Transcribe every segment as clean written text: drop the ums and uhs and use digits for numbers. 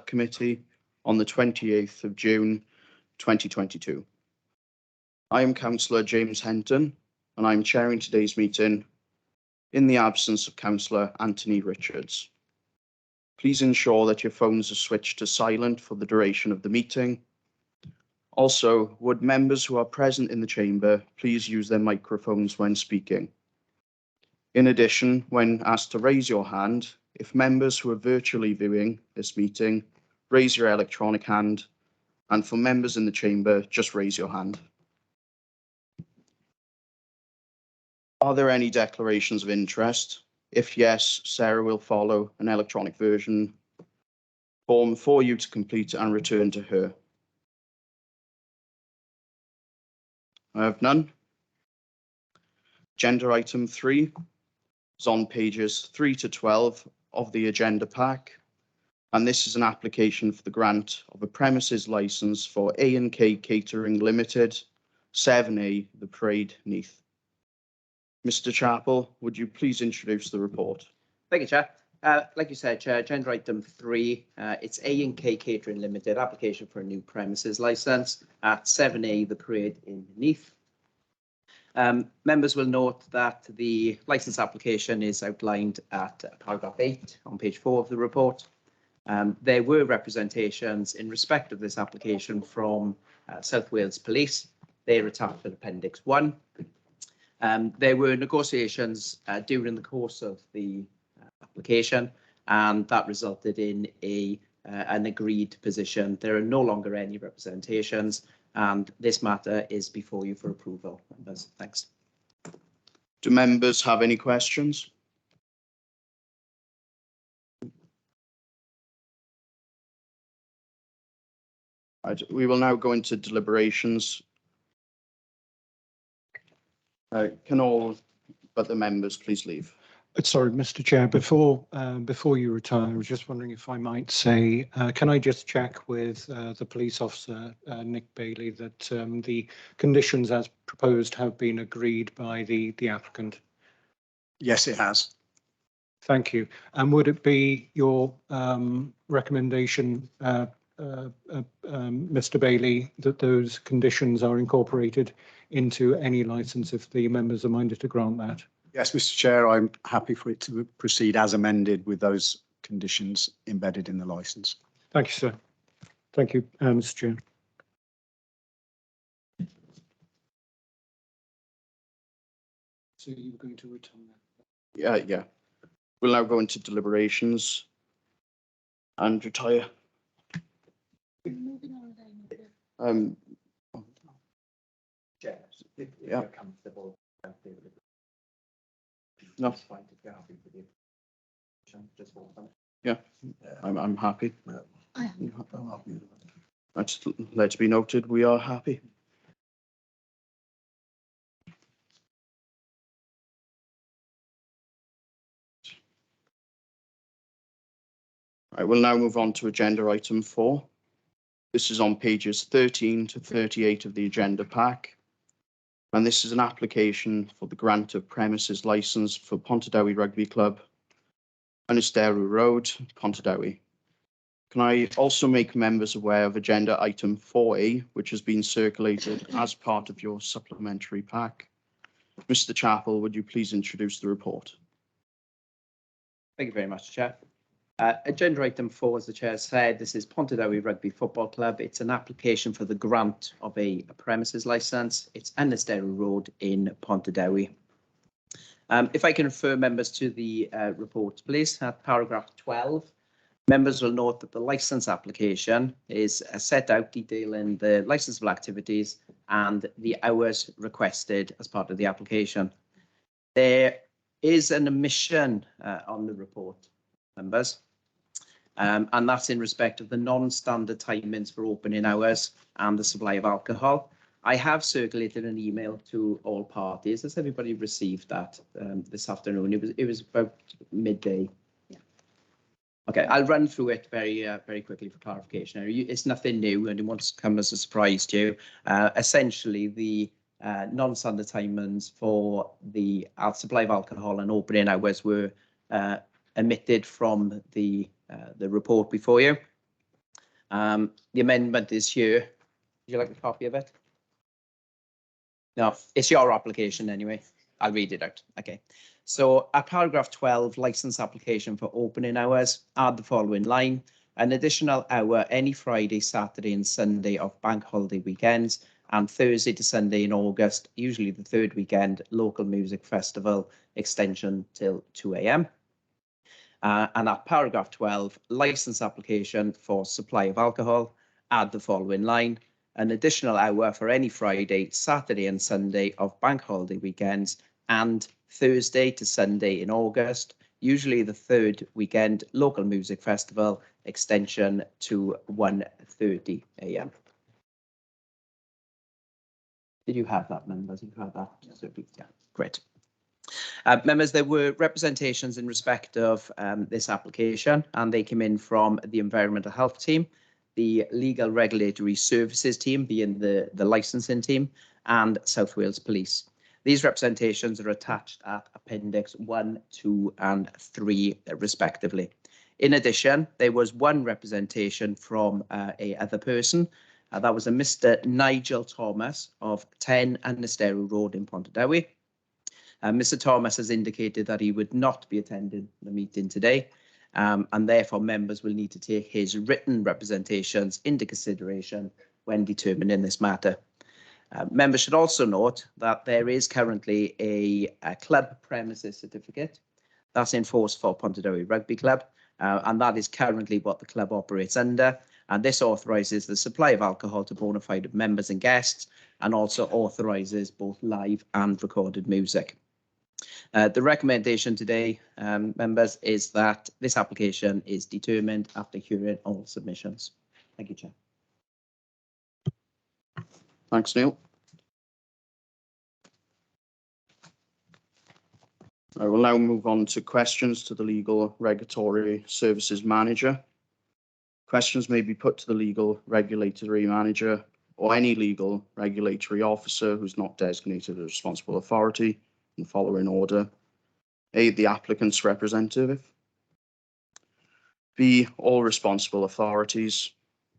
Subcommittee on the 28th of June 2022. I am Councillor James Henton and I am chairing today's meeting in the absence of Councillor Anthony Richards. Please ensure that your phones are switched to silent for the duration of the meeting. Also, would members who are present in the chamber please use their microphones when speaking. In addition, when asked to raise your hand, if members who are virtually viewing this meeting, raise your electronic hand, and for members in the chamber, just raise your hand. Are there any declarations of interest? If yes, Sarah will follow an electronic version form for you to complete and return to her. I have none. Agenda item 3 is on pages 3 to 12 of the agenda pack, and this is an application for the grant of a premises licence for A&K Catering Limited, 7A, The Parade, Neath. Mr. Chappell, would you please introduce the report? Thank you, Chair. Like you said, Chair, agenda item 3, it's A&K Catering Limited, application for a new premises licence at 7A, The Parade in Neath. Members will note that the licence application is outlined at paragraph 8 on page 4 of the report. There were representations in respect of this application from South Wales Police. They are attached at Appendix 1. There were negotiations during the course of the application, and that resulted in an agreed position. There are no longer any representations, and this matter is before you for approval. Members, thanks. Do members have any questions? Right, we will now go into deliberations. Can all but the members please leave? Sorry, Mr. Chair, before you retire, I was just wondering if I might say, can I just check with the police officer, Nick Bailey, that the conditions as proposed have been agreed by the applicant? Yes, it has. Thank you. And would it be your recommendation, Mr. Bailey, that those conditions are incorporated into any licence if the members are minded to grant that? Yes, Mr. Chair, I'm happy for it to proceed as amended with those conditions embedded in the licence. Thank you, sir. Thank you, Mr. Chair. So you were going to return that? Yeah. We'll now go into deliberations and retire. Chair, yeah. Comfortable. No. Yeah, I'm happy. Let's be noted, we are happy. Right, we'll now move on to agenda item 4. This is on pages 13 to 38 of the agenda pack. And this is an application for the grant of premises licence for Pontardawe Rugby Club, Anisteru Road, Pontardawe. Can I also make members aware of agenda item 4A, which has been circulated as part of your supplementary pack? Mr. Chappell, would you please introduce the report? Thank you very much, Chair. Agenda item 4, as the Chair said, this is Pontardawe Rugby Football Club. It's an application for the grant of a premises licence. It's Anisteru Road in Pontardawe. If I can refer members to the report, please, at paragraph 12. Members will note that the licence application is set out detailing the licensable activities and the hours requested as part of the application. There is an omission on the report, members, and that's in respect of the non-standard timings for opening hours and the supply of alcohol. I have circulated an email to all parties. Has everybody received that this afternoon? It was about midday. Yeah. Okay, I'll run through it very quickly for clarification. It's nothing new and it won't come as a surprise to you. Essentially, the non-standard timings for the supply of alcohol and opening hours were omitted from the report before you. The amendment is here. Would you like a copy of it? No, it's your application anyway. I'll read it out. Okay. So at paragraph 12, license application for opening hours, add the following line: an additional hour any Friday, Saturday and Sunday of bank holiday weekends and Thursday to Sunday in August, usually the third weekend, local music festival extension till 2 a.m. And at paragraph 12, license application for supply of alcohol, add the following line: an additional hour for any Friday, Saturday and Sunday of bank holiday weekends and Thursday to Sunday in August, usually the third weekend, local music festival extension to 1:30 a.m. Did you have that, members? You had that? Yeah, great. Members, there were representations in respect of this application, and they came in from the Environmental Health team, the Legal Regulatory Services team, being the licensing team, and South Wales Police. These representations are attached at Appendix 1, 2 and 3 respectively. In addition, there was one representation from a other person. That was a Mr. Nigel Thomas of 10 Annistero Road in Pontardawe. Mr. Thomas has indicated that he would not be attending the meeting today, and therefore members will need to take his written representations into consideration when determining this matter. Members should also note that there is currently a club premises certificate that's in force for Pontardawe Rugby Club, and that is currently what the club operates under. And this authorises the supply of alcohol to bona fide members and guests, and also authorises both live and recorded music. The recommendation today, members, is that this application is determined after hearing all submissions. Thank you, Chair. Thanks, Neil. I will now move on to questions to the Legal Regulatory Services Manager. Questions may be put to the Legal Regulatory Manager or any legal regulatory officer who's not designated a responsible authority in the following order: A, the applicant's representative; B, all responsible authorities.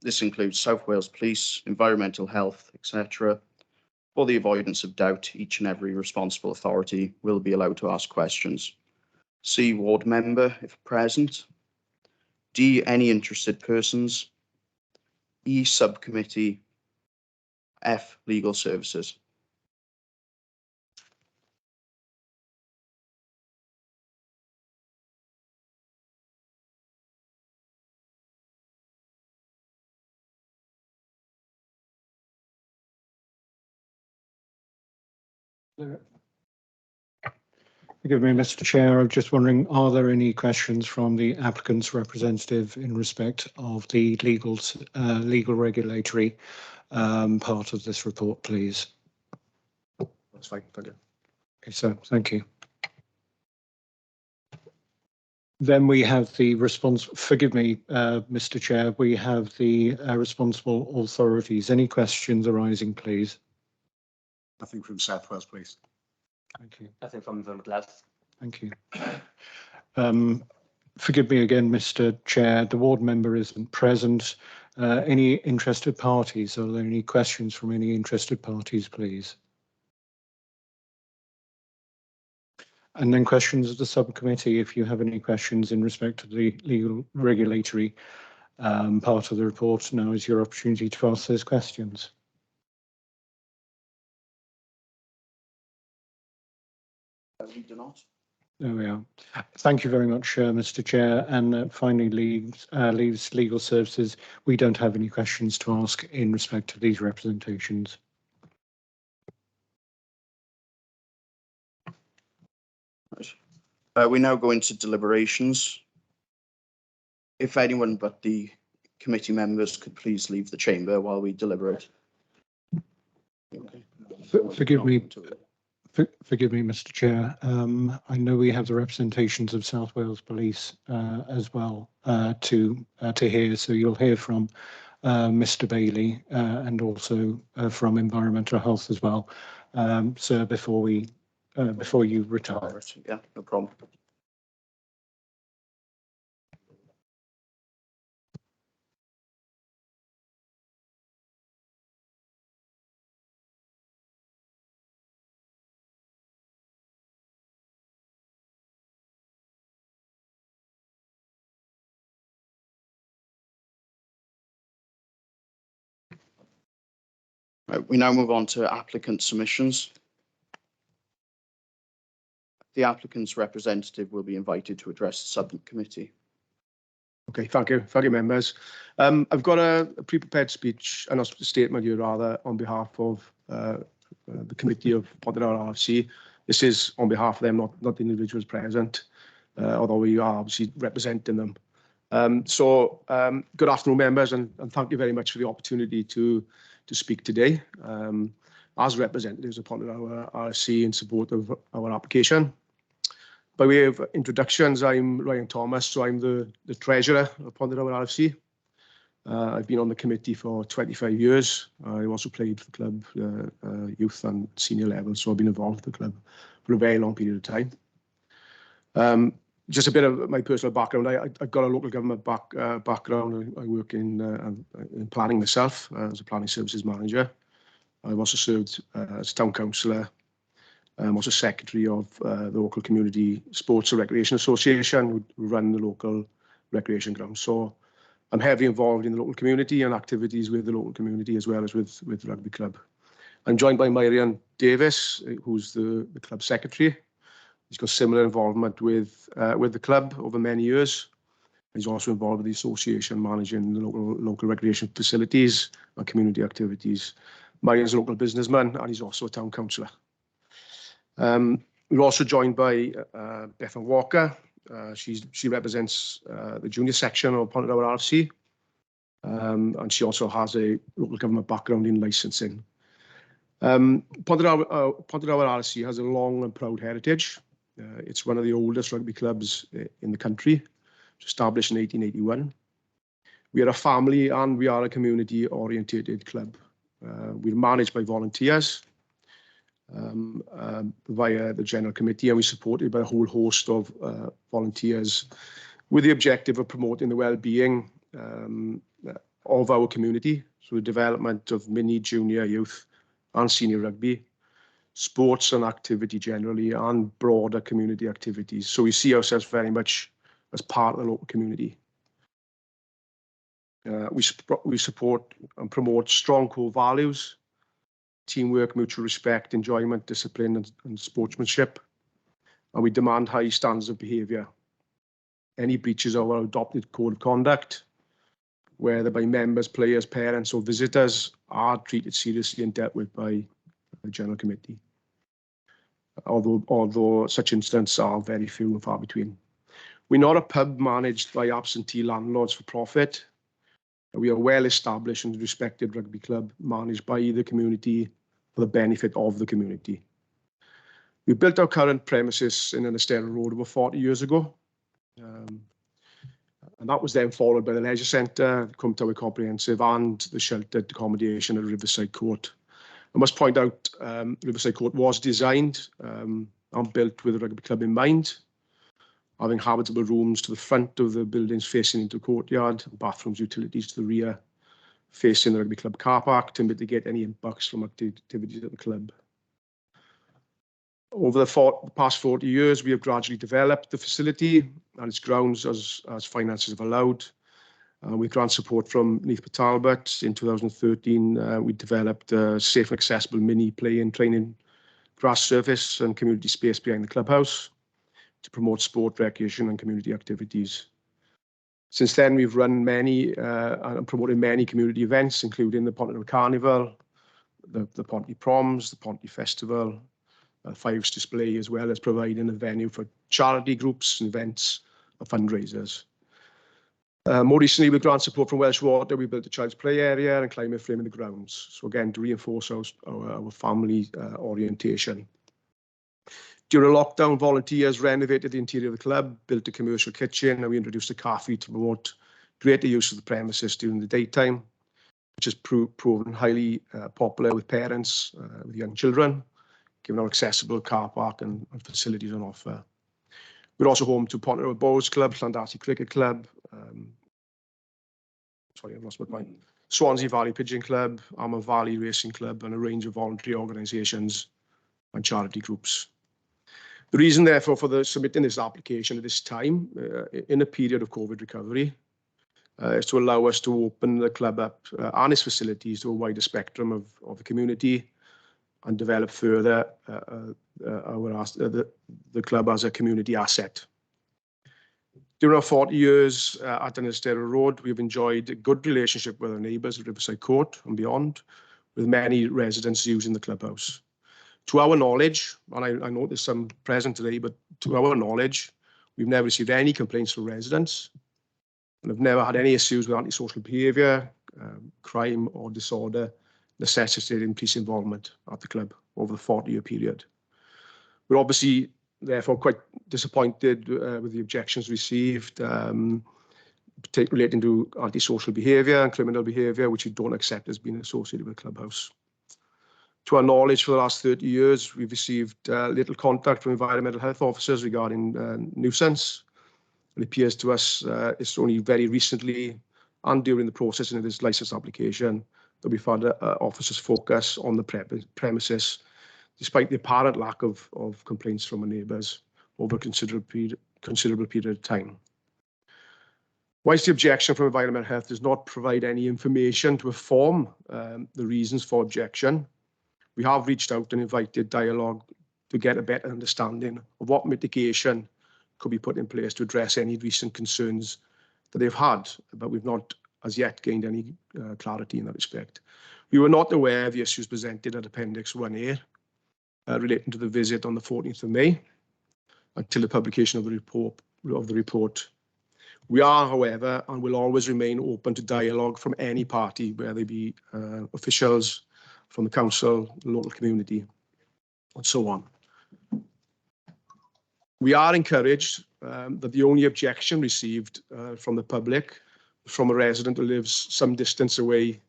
This includes South Wales Police, Environmental Health, etc. For the avoidance of doubt, each and every responsible authority will be allowed to ask questions. C, ward member, if present. D, any interested persons. E, subcommittee. F, legal services. Forgive me, Mr. Chair. I'm just wondering, are there any questions from the applicant's representative in respect of the legal regulatory part of this report, please? That's fine. Thank you. Okay, so thank you. Then we have the response. Forgive me, Mr. Chair. We have the responsible authorities. Any questions arising, please? Nothing from South Wales Police. Thank you. Nothing from the class. Thank you. Forgive me again, Mr. Chair. The ward member isn't present. Any interested parties? Are there any questions from any interested parties, please? And then questions of the subcommittee, if you have any questions in respect to the legal regulatory part of the report, now is your opportunity to ask those questions. We do not. There we are. Thank you very much, Mr. Chair. And finally, leaves legal services. We don't have any questions to ask in respect to these representations. Right. We now go into deliberations. If anyone but the committee members could please leave the chamber while we deliberate. Okay. Forgive me, Mr. Chair. I know we have the representations of South Wales Police as well to hear, so you'll hear from Mr. Bailey and also from Environmental Health as well. Sir, before you retire. Yeah, no problem. Right, we now move on to applicant submissions. The applicant's representative will be invited to address the subcommittee. Okay, thank you, members. I've got a pre-prepared speech and a statement here rather on behalf of the committee of Pontypridd RFC. This is on behalf of them, not the individuals present, although we are obviously representing them. Good afternoon, members, and thank you very much for the opportunity to speak today as representatives of Pontypridd RFC in support of our application. By way of introductions, I'm Ryan Thomas, so I'm the treasurer of Pontypridd RFC. I've been on the committee for 25 years. I also played for the club, youth and senior level, so I've been involved with the club for a very long period of time. Just a bit of my personal background. I've got a local government background. I work in planning myself as a planning services manager. I've also served as town councillor. I'm also secretary of the local community sports and recreation association, who run the local recreation grounds. So I'm heavily involved in the local community and activities with the local community as well as with the rugby club. I'm joined by Myrian Davis, who's the club secretary. He's got similar involvement with the club over many years. He's also involved with the association, managing the local recreation facilities and community activities. Myrian's a local businessman and he's also a town councillor. We're also joined by Bethan Walker. She represents the junior section of Pontypridd RFC, and she also has a local government background in licensing. Pontypridd RFC has a long and proud heritage. It's one of the oldest rugby clubs in the country, established in 1881. We are a family and we are a community-orientated club. We're managed by volunteers via the General Committee, and we're supported by a whole host of volunteers with the objective of promoting the well-being of our community through the development of mini, junior, youth and senior rugby, sports and activity generally, and broader community activities. So we see ourselves very much as part of the local community. We support and promote strong core values: teamwork, mutual respect, enjoyment, discipline and sportsmanship. And we demand high standards of behaviour. Any breaches of our adopted code of conduct, whether by members, players, parents or visitors, are treated seriously and dealt with by the General Committee. Although such incidents are very few and far between. We're not a pub managed by absentee landlords for profit. We are a well-established and respected rugby club managed by the community for the benefit of the community. We built our current premises in Annistera Road over 40 years ago. And that was then followed by the leisure centre, Cwm Comprehensive, and the sheltered accommodation at Riverside Court. I must point out, Riverside Court was designed and built with the rugby club in mind, having habitable rooms to the front of the buildings facing into the courtyard, bathrooms, utilities to the rear, facing the rugby club car park to mitigate any impacts from activities at the club. Over the past 40 years, we have gradually developed the facility and its grounds as finances have allowed. With grant support from Neath Talbot in 2013, we developed a safe and accessible mini play and training grass surface and community space behind the clubhouse to promote sport, recreation and community activities. Since then, we've run many and promoted many community events, including the Pontypridd Carnival, the Ponty Proms, the Ponty Festival, Fives Display, as well as providing a venue for charity groups, events and fundraisers. More recently, with grant support from Welsh Water, we built a child's play area and climate frame in the grounds. So again, to reinforce our family orientation. During lockdown, volunteers renovated the interior of the club, built a commercial kitchen, and we introduced a cafe to promote greater use of the premises during the daytime, which has proven highly popular with parents with young children, given our accessible car park and facilities on offer. We're also home to Pontypridd Bowls Club, Llandasi Cricket Club, sorry, I've lost my point, Swansea Valley Pigeon Club, Armor Valley Racing Club, and a range of voluntary organisations and charity groups. The reason, therefore, for submitting this application at this time, in a period of COVID recovery, is to allow us to open the club up and its facilities to a wider spectrum of the community and develop further the club as a community asset. During our 40 years at Untitled Road, we've enjoyed a good relationship with our neighbours at Riverside Court and beyond, with many residents using the clubhouse. To our knowledge, and I know there's some present today, but to our knowledge, we've never received any complaints from residents and have never had any issues with antisocial behaviour, crime or disorder necessitating police involvement at the club over the 40-year period. We're obviously therefore quite disappointed with the objections received relating to antisocial behaviour and criminal behaviour, which we don't accept as being associated with the clubhouse. To our knowledge, for the last 30 years, we've received little contact from environmental health officers regarding nuisance. It appears to us it's only very recently and during the processing of this licence application that we've had officers focus on the premises, despite the apparent lack of complaints from our neighbours over a considerable period of time. Whilst the objection from environmental health does not provide any information to inform the reasons for objection, we have reached out and invited dialogue to get a better understanding of what mitigation could be put in place to address any recent concerns that they've had, but we've not as yet gained any clarity in that respect. We were not aware of the issues presented at Appendix 1A relating to the visit on the 14th of May until the publication of the report. We are, however, and will always remain open to dialogue from any party, whether they be officials, from the council, the local community, and so on. We are encouraged that the only objection received from the public from a resident who lives some distance away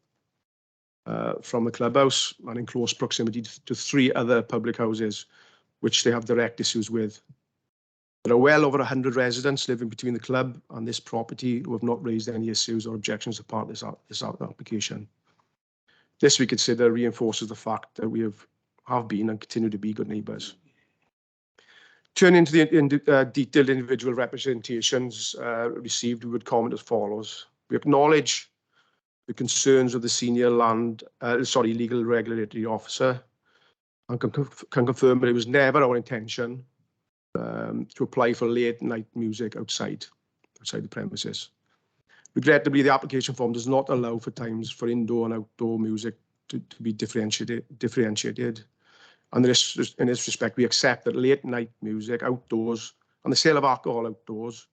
from the clubhouse and in close proximity to 3 other public houses, which they have direct issues with. There are well over 100 residents living between the club and this property who have not raised any issues or objections as part of this application. This we consider reinforces the fact that we have been and continue to be good neighbours. Turning to the detailed individual representations received, we would comment as follows. We acknowledge the concerns of the senior legal regulatory officer and can confirm that it was never our intention to apply for late night music outside the premises. Regrettably, the application form does not allow for times for indoor and outdoor music to be differentiated. And in this respect, we accept that late night music outdoors and the sale of alcohol outdoors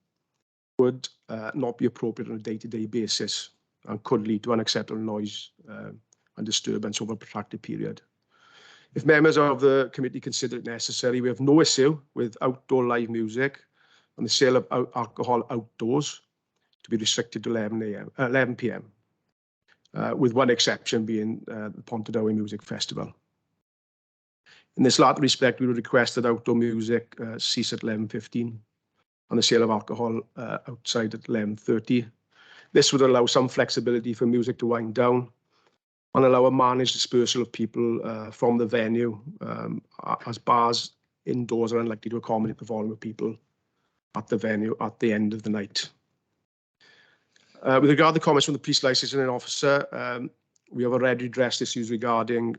would not be appropriate on a day-to-day basis and could lead to unacceptable noise and disturbance over a protracted period. If members of the committee consider it necessary, we have no issue with outdoor live music and the sale of alcohol outdoors to be restricted to 11 p.m, with one exception being the Pontardawe Music Festival. In this latter respect, we would request that outdoor music cease at 11:15 and the sale of alcohol outside at 11:30. This would allow some flexibility for music to wind down and allow a managed dispersal of people from the venue, as bars indoors are unlikely to accommodate the volume of people at the venue at the end of the night. With regard to the comments from the police licensing officer, we have already addressed issues regarding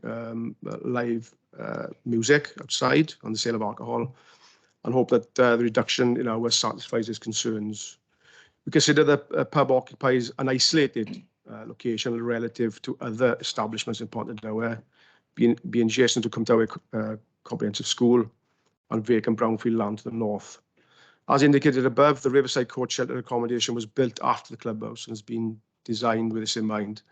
live music outside and the sale of alcohol, and hope that the reduction in hours satisfies his concerns. We consider that a pub occupies an isolated location relative to other establishments in Pontardawe, being adjacent to Pontardawe Comprehensive School and vacant brownfield land to the north. As indicated above, the Riverside Court shelter accommodation was built after the clubhouse and has been designed with this in mind,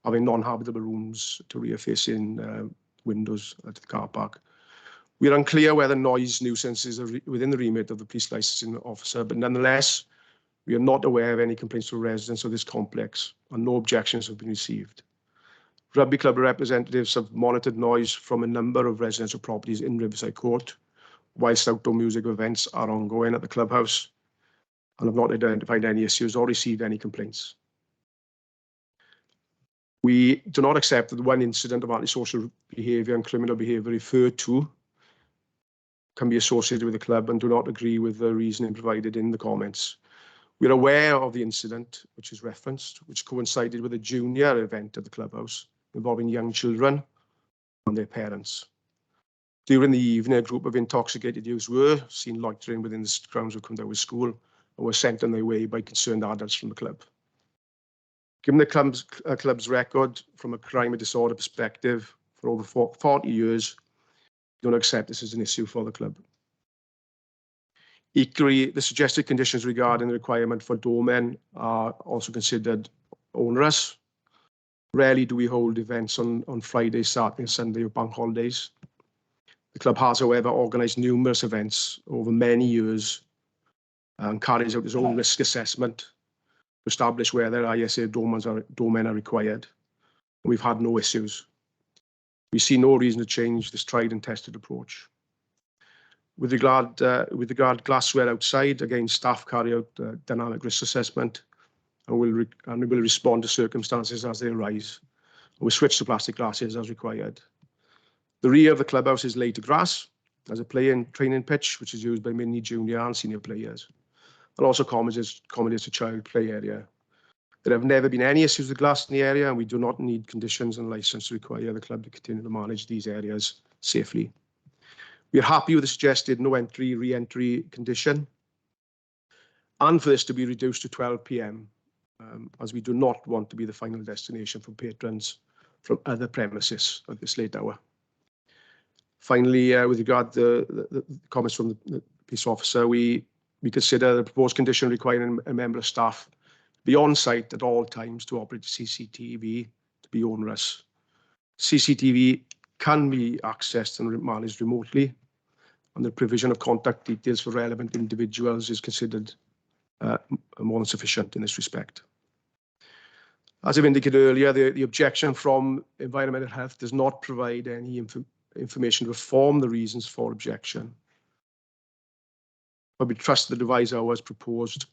having non-habitable rooms to rear-facing windows to the car park. We are unclear whether noise nuisances are within the remit of the police licensing officer, but nonetheless, we are not aware of any complaints from residents of this complex and no objections have been received. Rugby club representatives have monitored noise from a number of residential properties in Riverside Court, whilst outdoor music events are ongoing at the clubhouse, and have not identified any issues or received any complaints. We do not accept that the one incident of antisocial behaviour and criminal behaviour referred to can be associated with the club and do not agree with the reasoning provided in the comments. We're aware of the incident which is referenced, which coincided with a junior event at the clubhouse involving young children and their parents. During the evening, a group of intoxicated youths were seen loitering within the grounds of Cwmdowys School and were sent on their way by concerned adults from the club. Given the club's record from a crime and disorder perspective for over 40 years, we don't accept this as an issue for the club. Equally, the suggested conditions regarding the requirement for doormen are also considered onerous. Rarely do we hold events on Friday, Saturday, and Sunday or bank holidays. The club has, however, organised numerous events over many years and carries out its own risk assessment to establish whether ISA doormen are required. And we've had no issues. We see no reason to change this tried and tested approach. With regard glassware outside, again, staff carry out dynamic risk assessment and we will respond to circumstances as they arise. We'll switch to plastic glasses as required. The rear of the clubhouse is laid to grass as a training pitch, which is used by many junior and senior players, and also accommodates a child play area. There have never been any issues with glass in the area, and we do not need conditions and license to require the club to continue to manage these areas safely. We are happy with the suggested no entry, re-entry condition, and for this to be reduced to 12 p.m, as we do not want to be the final destination for patrons from other premises at this late hour. Finally, with regard to the comments from the police officer, we consider the proposed condition requiring a member of staff be on site at all times to operate CCTV to be onerous. CCTV can be accessed and managed remotely, and the provision of contact details for relevant individuals is considered more than sufficient in this respect. As I've indicated earlier, the objection from Environmental Health does not provide any information to inform the reasons for objection. But we trust the device hours proposed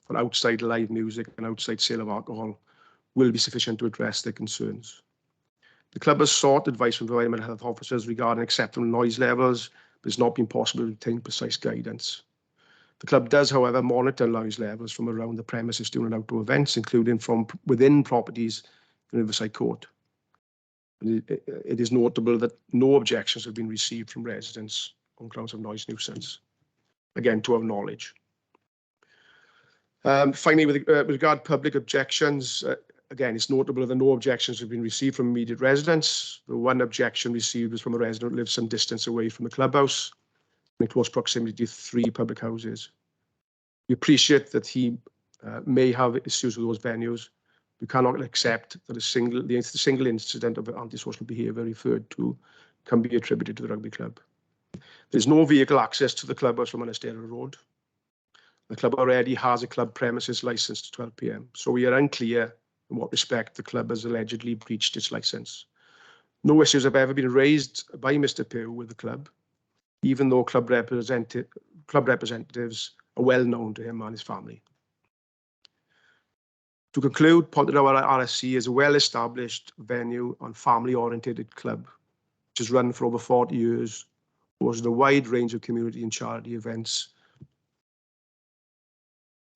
for outside live music and outside sale of alcohol will be sufficient to address their concerns. The club has sought advice from environmental health officers regarding acceptable noise levels, but it's not been possible to obtain precise guidance. The club does, however, monitor noise levels from around the premises during outdoor events, including from within properties in Riverside Court. It is notable that no objections have been received from residents on grounds of noise nuisance, again, to our knowledge. Finally, with regard to public objections, again, it's notable that no objections have been received from immediate residents. The one objection received was from a resident who lives some distance away from the clubhouse, in close proximity to 3 public houses. We appreciate that he may have issues with those venues. We cannot accept that the single incident of antisocial behaviour referred to can be attributed to the rugby club. There's no vehicle access to the clubhouse from Monasterial Road. The club already has a club premises licence to 12 p.m, so we are unclear in what respect the club has allegedly breached its licence. No issues have ever been raised by Mr. Pugh with the club, even though club representatives are well known to him and his family. To conclude, Pontardawe RSC is a well-established venue and family-oriented club, which has run for over 40 years, hosted a wide range of community and charity events.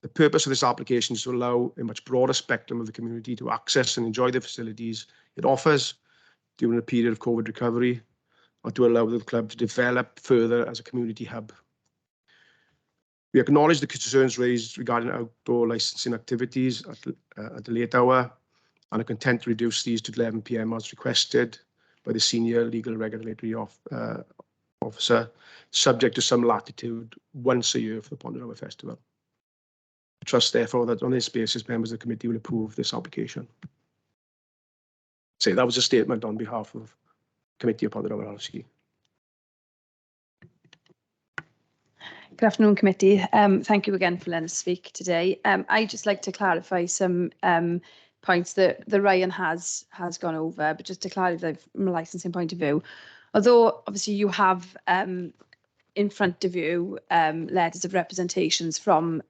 The purpose of this application is to allow a much broader spectrum of the community to access and enjoy the facilities it offers during a period of COVID recovery, and to allow the club to develop further as a community hub. We acknowledge the concerns raised regarding outdoor licensing activities at the late hour and are content to reduce these to 11 p.m. as requested by the Senior Legal Regulatory Officer, subject to some latitude once a year for the Pontardawe Festival. I trust, therefore, that on this basis, members of the committee will approve this application. So that was a statement on behalf of Committee of Pontardawe RSC. Good afternoon, committee. Thank you again for letting us speak today. I'd just like to clarify some points that Ryan has gone over, but just to clarify from a licensing point of view, although obviously you have in front of you letters of representations from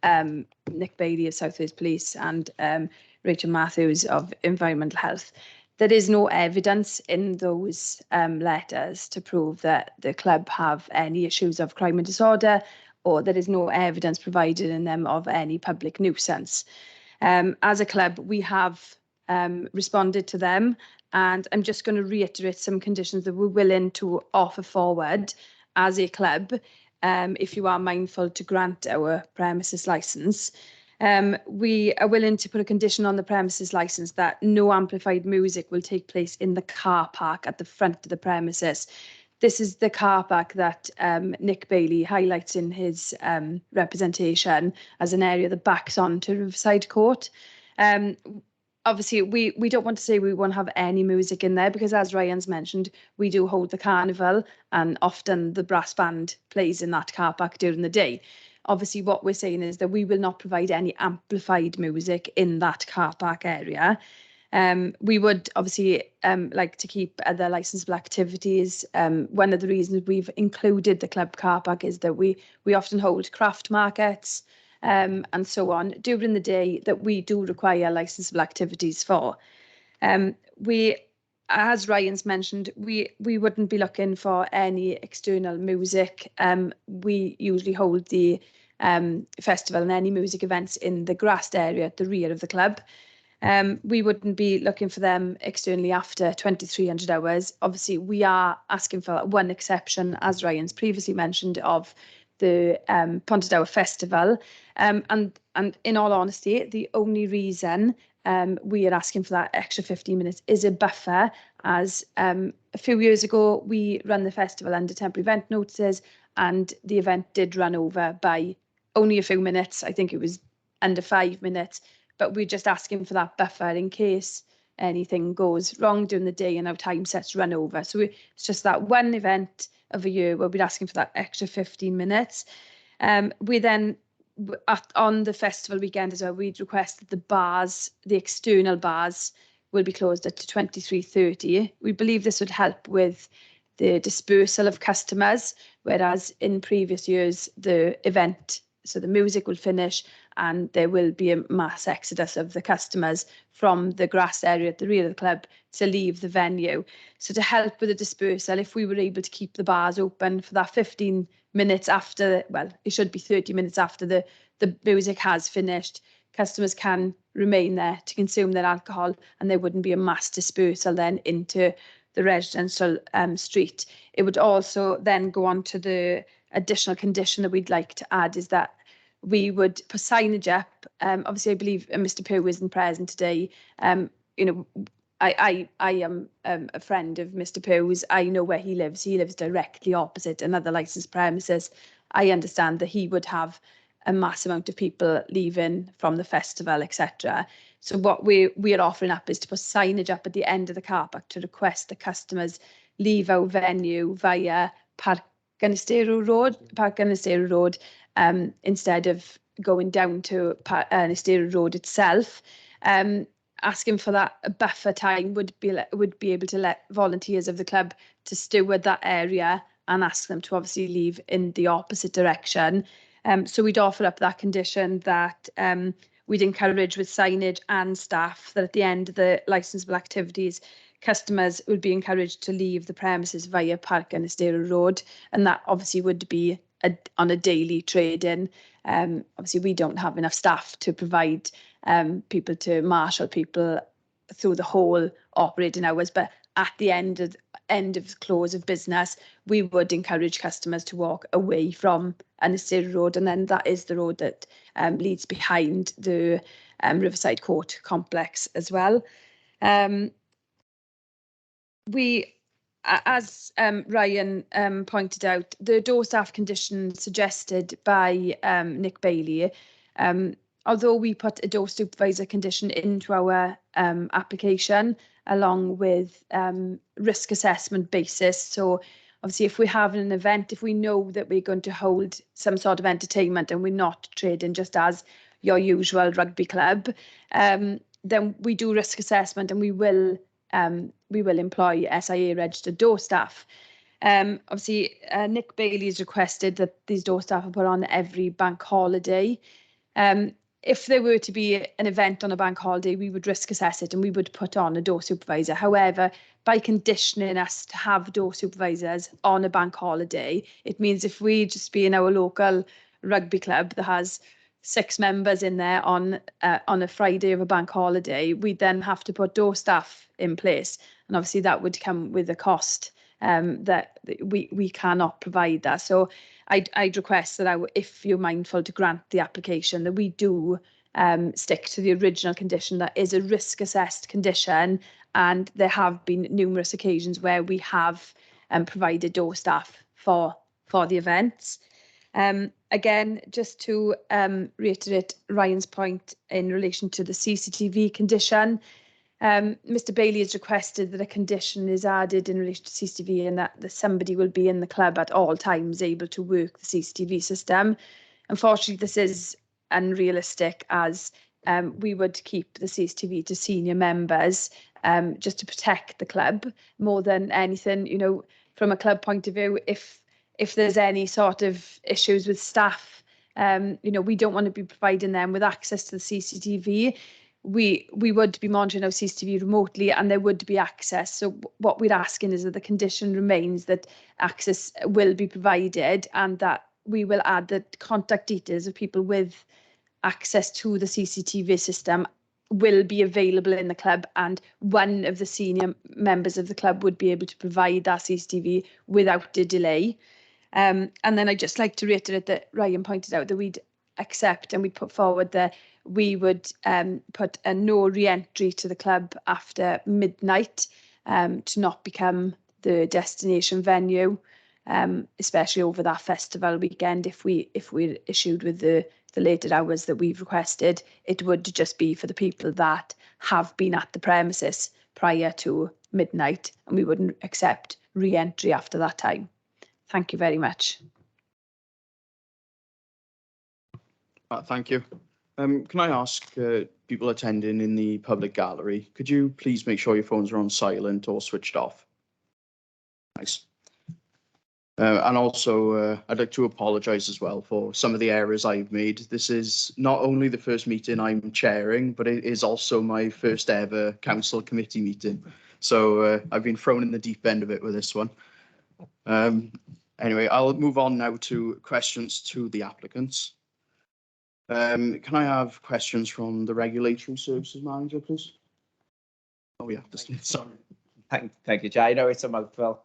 Nick Bailey of South Wales Police and Rachel Matthews of Environmental Health, there is no evidence in those letters to prove that the club have any issues of crime and disorder or there is no evidence provided in them of any public nuisance. As a club, we have responded to them, and I'm just going to reiterate some conditions that we're willing to offer forward as a club, if you are mindful to grant our premises licence. We are willing to put a condition on the premises licence that no amplified music will take place in the car park at the front of the premises. This is the car park that Nick Bailey highlights in his representation as an area that backs on to Riverside Court. Obviously, we don't want to say we won't have any music in there, because as Ryan's mentioned, we do hold the carnival, and often the brass band plays in that car park during the day. Obviously, what we're saying is that we will not provide any amplified music in that car park area. We would obviously like to keep other licensable activities. One of the reasons we've included the club car park is that we often hold craft markets and so on during the day that we do require licensable activities for. We, as Ryan's mentioned, we wouldn't be looking for any external music. We usually hold the festival and any music events in the grassed area at the rear of the club. We wouldn't be looking for them externally after 2300 hours. Obviously, we are asking for one exception, as Ryan's previously mentioned, of the Pontardawe Festival. And in all honesty, the only reason we are asking for that extra 15 minutes is a buffer, as a few years ago, we ran the festival under temporary event notices, and the event did run over by only a few minutes. I think it was under 5 minutes. But we're just asking for that buffer in case anything goes wrong during the day and our time sets run over. So it's just that one event of a year where we're asking for that extra 15 minutes. We then, on the festival weekend as well, we'd request that the bars, the external bars, will be closed at 23:30. We believe this would help with the dispersal of customers, whereas in previous years, the event, so the music will finish and there will be a mass exodus of the customers from the grass area at the rear of the club to leave the venue. So to help with the dispersal, if we were able to keep the bars open for that 15 minutes after, well, it should be 30 minutes after the music has finished, customers can remain there to consume their alcohol, and there wouldn't be a mass dispersal then into the residential street. It would also then go on to the additional condition that we'd like to add, is that we would put signage up. Obviously, I believe Mr. Pugh isn't present today. You know, I am a friend of Mr. Pugh's. I know where he lives. He lives directly opposite another licensed premises. I understand that he would have a mass amount of people leaving from the festival, etc. So what we are offering up is to put signage up at the end of the car park to request the customers leave our venue via Parc Anistero Road, instead of going down to Anistero Road itself. Asking for that buffer time would be able to let volunteers of the club to steward that area and ask them to obviously leave in the opposite direction. So we'd offer up that condition that we'd encourage with signage and staff that at the end of the licensable activities, customers would be encouraged to leave the premises via Parc Anistero Road, and that obviously would be on a daily trade-in. Obviously, we don't have enough staff to provide people to marshal people through the whole operating hours, but at the end of close of business, we would encourage customers to walk away from Anistero Road, and then that is the road that leads behind the Riverside Court complex as well. As Ryan pointed out, the door staff condition suggested by Nick Bailey, although we put a door supervisor condition into our application along with risk assessment basis. So obviously, if we have an event, if we know that we're going to hold some sort of entertainment and we're not trading just as your usual rugby club, then we do risk assessment and we will employ SIA registered door staff. Obviously, Nick Bailey has requested that these door staff are put on every bank holiday. If there were to be an event on a bank holiday, we would risk assess it and we would put on a door supervisor. However, by conditioning us to have door supervisors on a bank holiday, it means if we just be in our local rugby club that has 6 members in there on a Friday of a bank holiday, we then have to put door staff in place, and obviously that would come with a cost that we cannot provide that. So I'd request that if you're mindful to grant the application, that we do stick to the original condition that is a risk assessed condition, and there have been numerous occasions where we have provided door staff for the events. Again, just to reiterate Ryan's point in relation to the CCTV condition, Mr. Bailey has requested that a condition is added in relation to CCTV, and that somebody will be in the club at all times able to work the CCTV system. Unfortunately, this is unrealistic, as we would keep the CCTV to senior members just to protect the club more than anything. You know, from a club point of view, if there's any sort of issues with staff, you know, we don't want to be providing them with access to the CCTV. We would be monitoring our CCTV remotely, and there would be access. So what we're asking is that the condition remains that access will be provided, and that we will add the contact details of people with access to the CCTV system will be available in the club, and one of the senior members of the club would be able to provide that CCTV without a delay. And then I'd just like to reiterate that Ryan pointed out that we'd accept and we'd put forward that we would put a no re-entry to the club after midnight to not become the destination venue, especially over that festival weekend. If we're issued with the later hours that we've requested, it would just be for the people that have been at the premises prior to midnight, and we wouldn't accept re-entry after that time. Thank you very much. Thank you. Can I ask people attending in the public gallery, could you please make sure your phones are on silent or switched off? Nice. And also, I'd like to apologise as well for some of the errors I've made. This is not only the first meeting I'm chairing, but it is also my first ever council committee meeting. So I've been thrown in the deep end of it with this one. Anyway, I'll move on now to questions to the applicants. Can I have questions from the Regulatory Services Manager, please? Oh yeah, sorry. Thank you, Jay. I know it's a mouthful.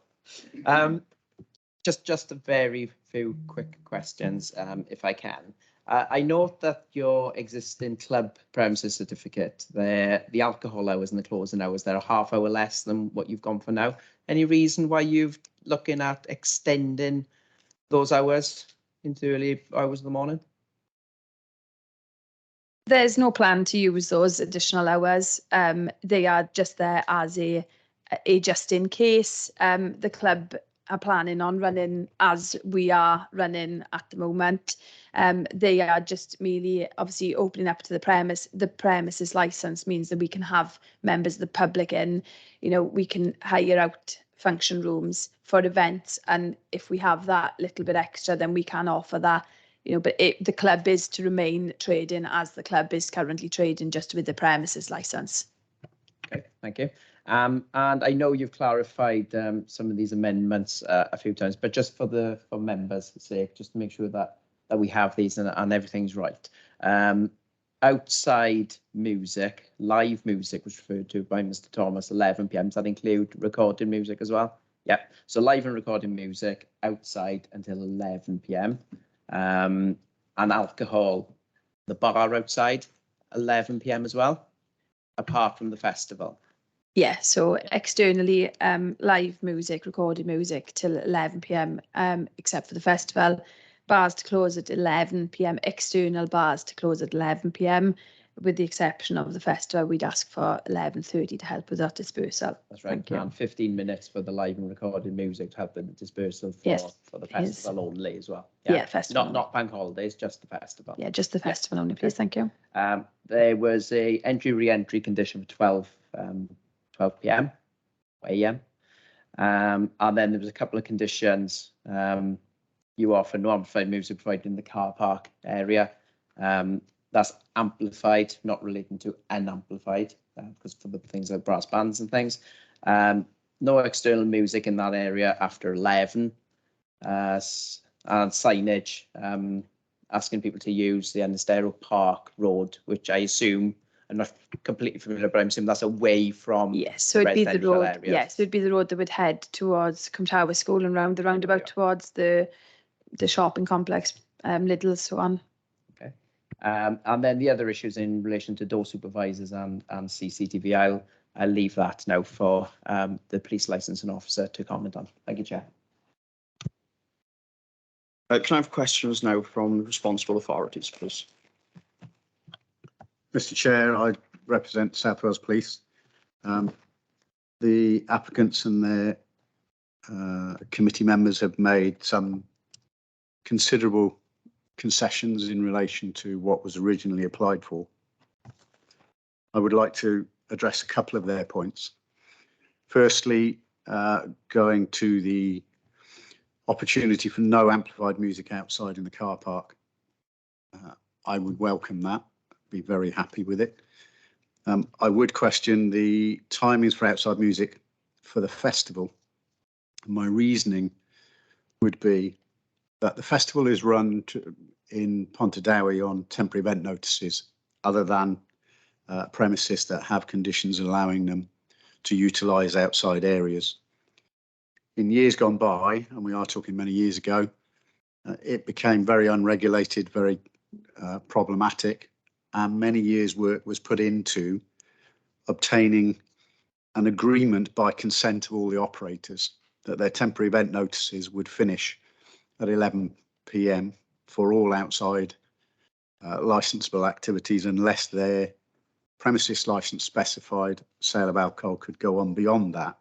Just a very few quick questions, if I can. I note that your existing club premises certificate, the alcohol hours and the closing hours, they're a half hour less than what you've gone for now. Any reason why you're looking at extending those hours into early hours of the morning? There's no plan to use those additional hours. They are just there as a just in case. The club are planning on running as we are running at the moment. They are just merely obviously opening up to the premise. The premises license means that we can have members of the public in. You know, we can hire out function rooms for events, and if we have that little bit extra, then we can offer that. You know, but the club is to remain trading as the club is currently trading, just with the premises license. Okay, thank you. And I know you've clarified some of these amendments a few times, but just for members' sake, just to make sure that we have these and everything's right. Outside music, live music was referred to by Mr. Thomas, 11 p.m. Does that include recorded music as well? Yeah. So live and recorded music outside until 11 p.m. And alcohol, the bar outside, 11 p.m. as well, apart from the festival. Yeah, so externally, live music, recorded music till 11 p.m, except for the festival. Bars to close at 11 p.m, external bars to close at 11 p.m, with the exception of the festival. We'd ask for 11:30 to help with that dispersal. That's right. Thank you. And 15 minutes for the live and recorded music to help with the dispersal for the festival only as well. Yeah, festival. Not bank holidays, just the festival. Yeah, just the festival only, please. Thank you. There was a re-entry condition for 12 p.m. a.m. And then there was a couple of conditions. You offer no amplified music provided in the car park area. That's amplified, not relating to unamplified, because for the things like brass bands and things. No external music in that area after 11. And signage asking people to use the Understero Park Road, which I assume, I'm not completely familiar, but I'm assuming that's away from Yes, so it'd be the residential road. areas. Yes, it'd be the road that would head towards Cumtower School and round the roundabout Yeah. towards the shopping complex, Lidl, so on. And then the other issues in relation to door supervisors and CCTV, I'll leave that now for the police licensing officer to comment on. Thank you, Chair. Can I have questions now from responsible authorities, please? Mr. Chair, I represent South Wales Police. The applicants and their committee members have made some considerable concessions in relation to what was originally applied for. I would like to address a couple of their points. Firstly, going to the opportunity for no amplified music outside in the car park. I would welcome that, be very happy with it. I would question the timings for outside music for the festival. My reasoning would be that the festival is run in Pontardawe on temporary event notices, other than premises that have conditions allowing them to utilise outside areas. In years gone by, and we are talking many years ago, it became very unregulated, very problematic, and many years' work was put into obtaining an agreement by consent of all the operators that their temporary event notices would finish at 11 p.m. for all outside licensable activities, unless their premises license specified sale of alcohol could go on beyond that.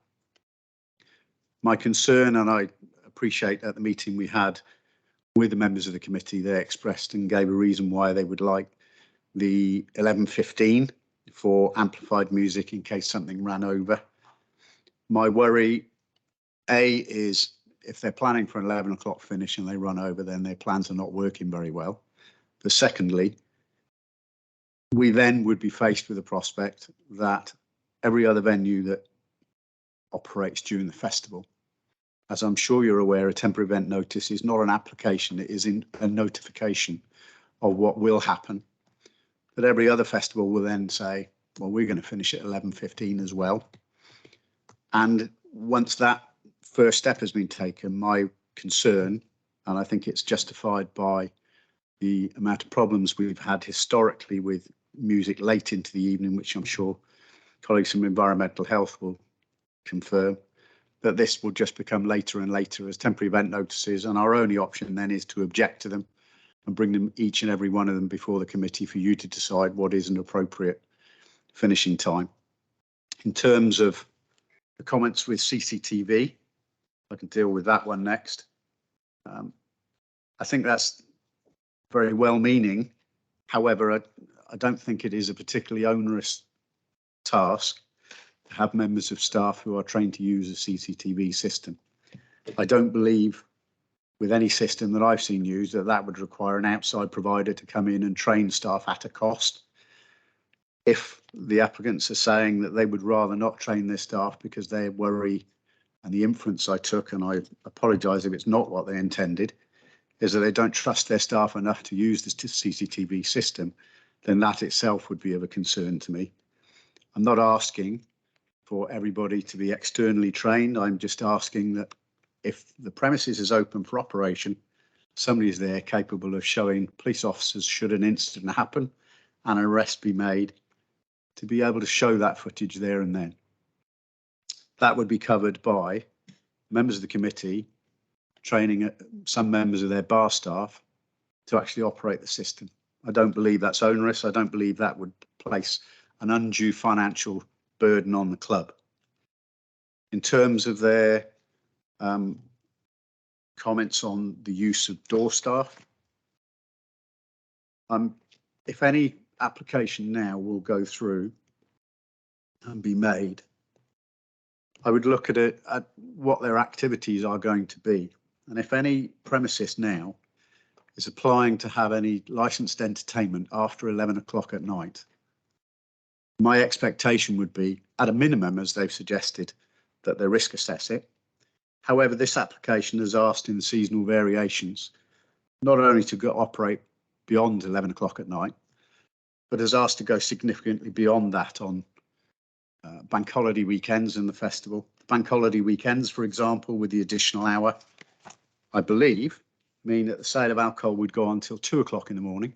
My concern, and I appreciate at the meeting we had with the members of the committee, they expressed and gave a reason why they would like the 11:15 for amplified music in case something ran over. My worry, A, is if they're planning for an 11 o'clock finish and they run over, then their plans are not working very well. But secondly, we then would be faced with the prospect that every other venue that operates during the festival, as I'm sure you're aware, a temporary event notice is not an application, it is a notification of what will happen. But every other festival will then say, well, we're going to finish at 11:15 as well. And once that first step has been taken, my concern, and I think it's justified by the amount of problems we've had historically with music late into the evening, which I'm sure colleagues from environmental health will confirm, that this will just become later and later as temporary event notices, and our only option then is to object to them and bring them, each and every one of them, before the committee for you to decide what is an appropriate finishing time. In terms of the comments with CCTV, I can deal with that one next. I think that's very well-meaning. However, I don't think it is a particularly onerous task to have members of staff who are trained to use a CCTV system. I don't believe with any system that I've seen used that would require an outside provider to come in and train staff at a cost. If the applicants are saying that they would rather not train their staff because they worry, and the inference I took, and I apologise if it's not what they intended, is that they don't trust their staff enough to use this CCTV system, then that itself would be of a concern to me. I'm not asking for everybody to be externally trained. I'm just asking that if the premises is open for operation, somebody is there capable of showing police officers, should an incident happen and an arrest be made, to be able to show that footage there and then. That would be covered by members of the committee training some members of their bar staff to actually operate the system. I don't believe that's onerous. I don't believe that would place an undue financial burden on the club. In terms of their comments on the use of door staff, if any application now will go through and be made, I would look at it at what their activities are going to be. And if any premises now is applying to have any licensed entertainment after 11 o'clock at night, my expectation would be, at a minimum, as they've suggested, that they risk assess it. However, this application has asked in seasonal variations, not only to operate beyond 11 o'clock at night, but has asked to go significantly beyond that on bank holiday weekends and the festival. Bank holiday weekends, for example, with the additional hour, I believe, mean that the sale of alcohol would go on until 2 o'clock in the morning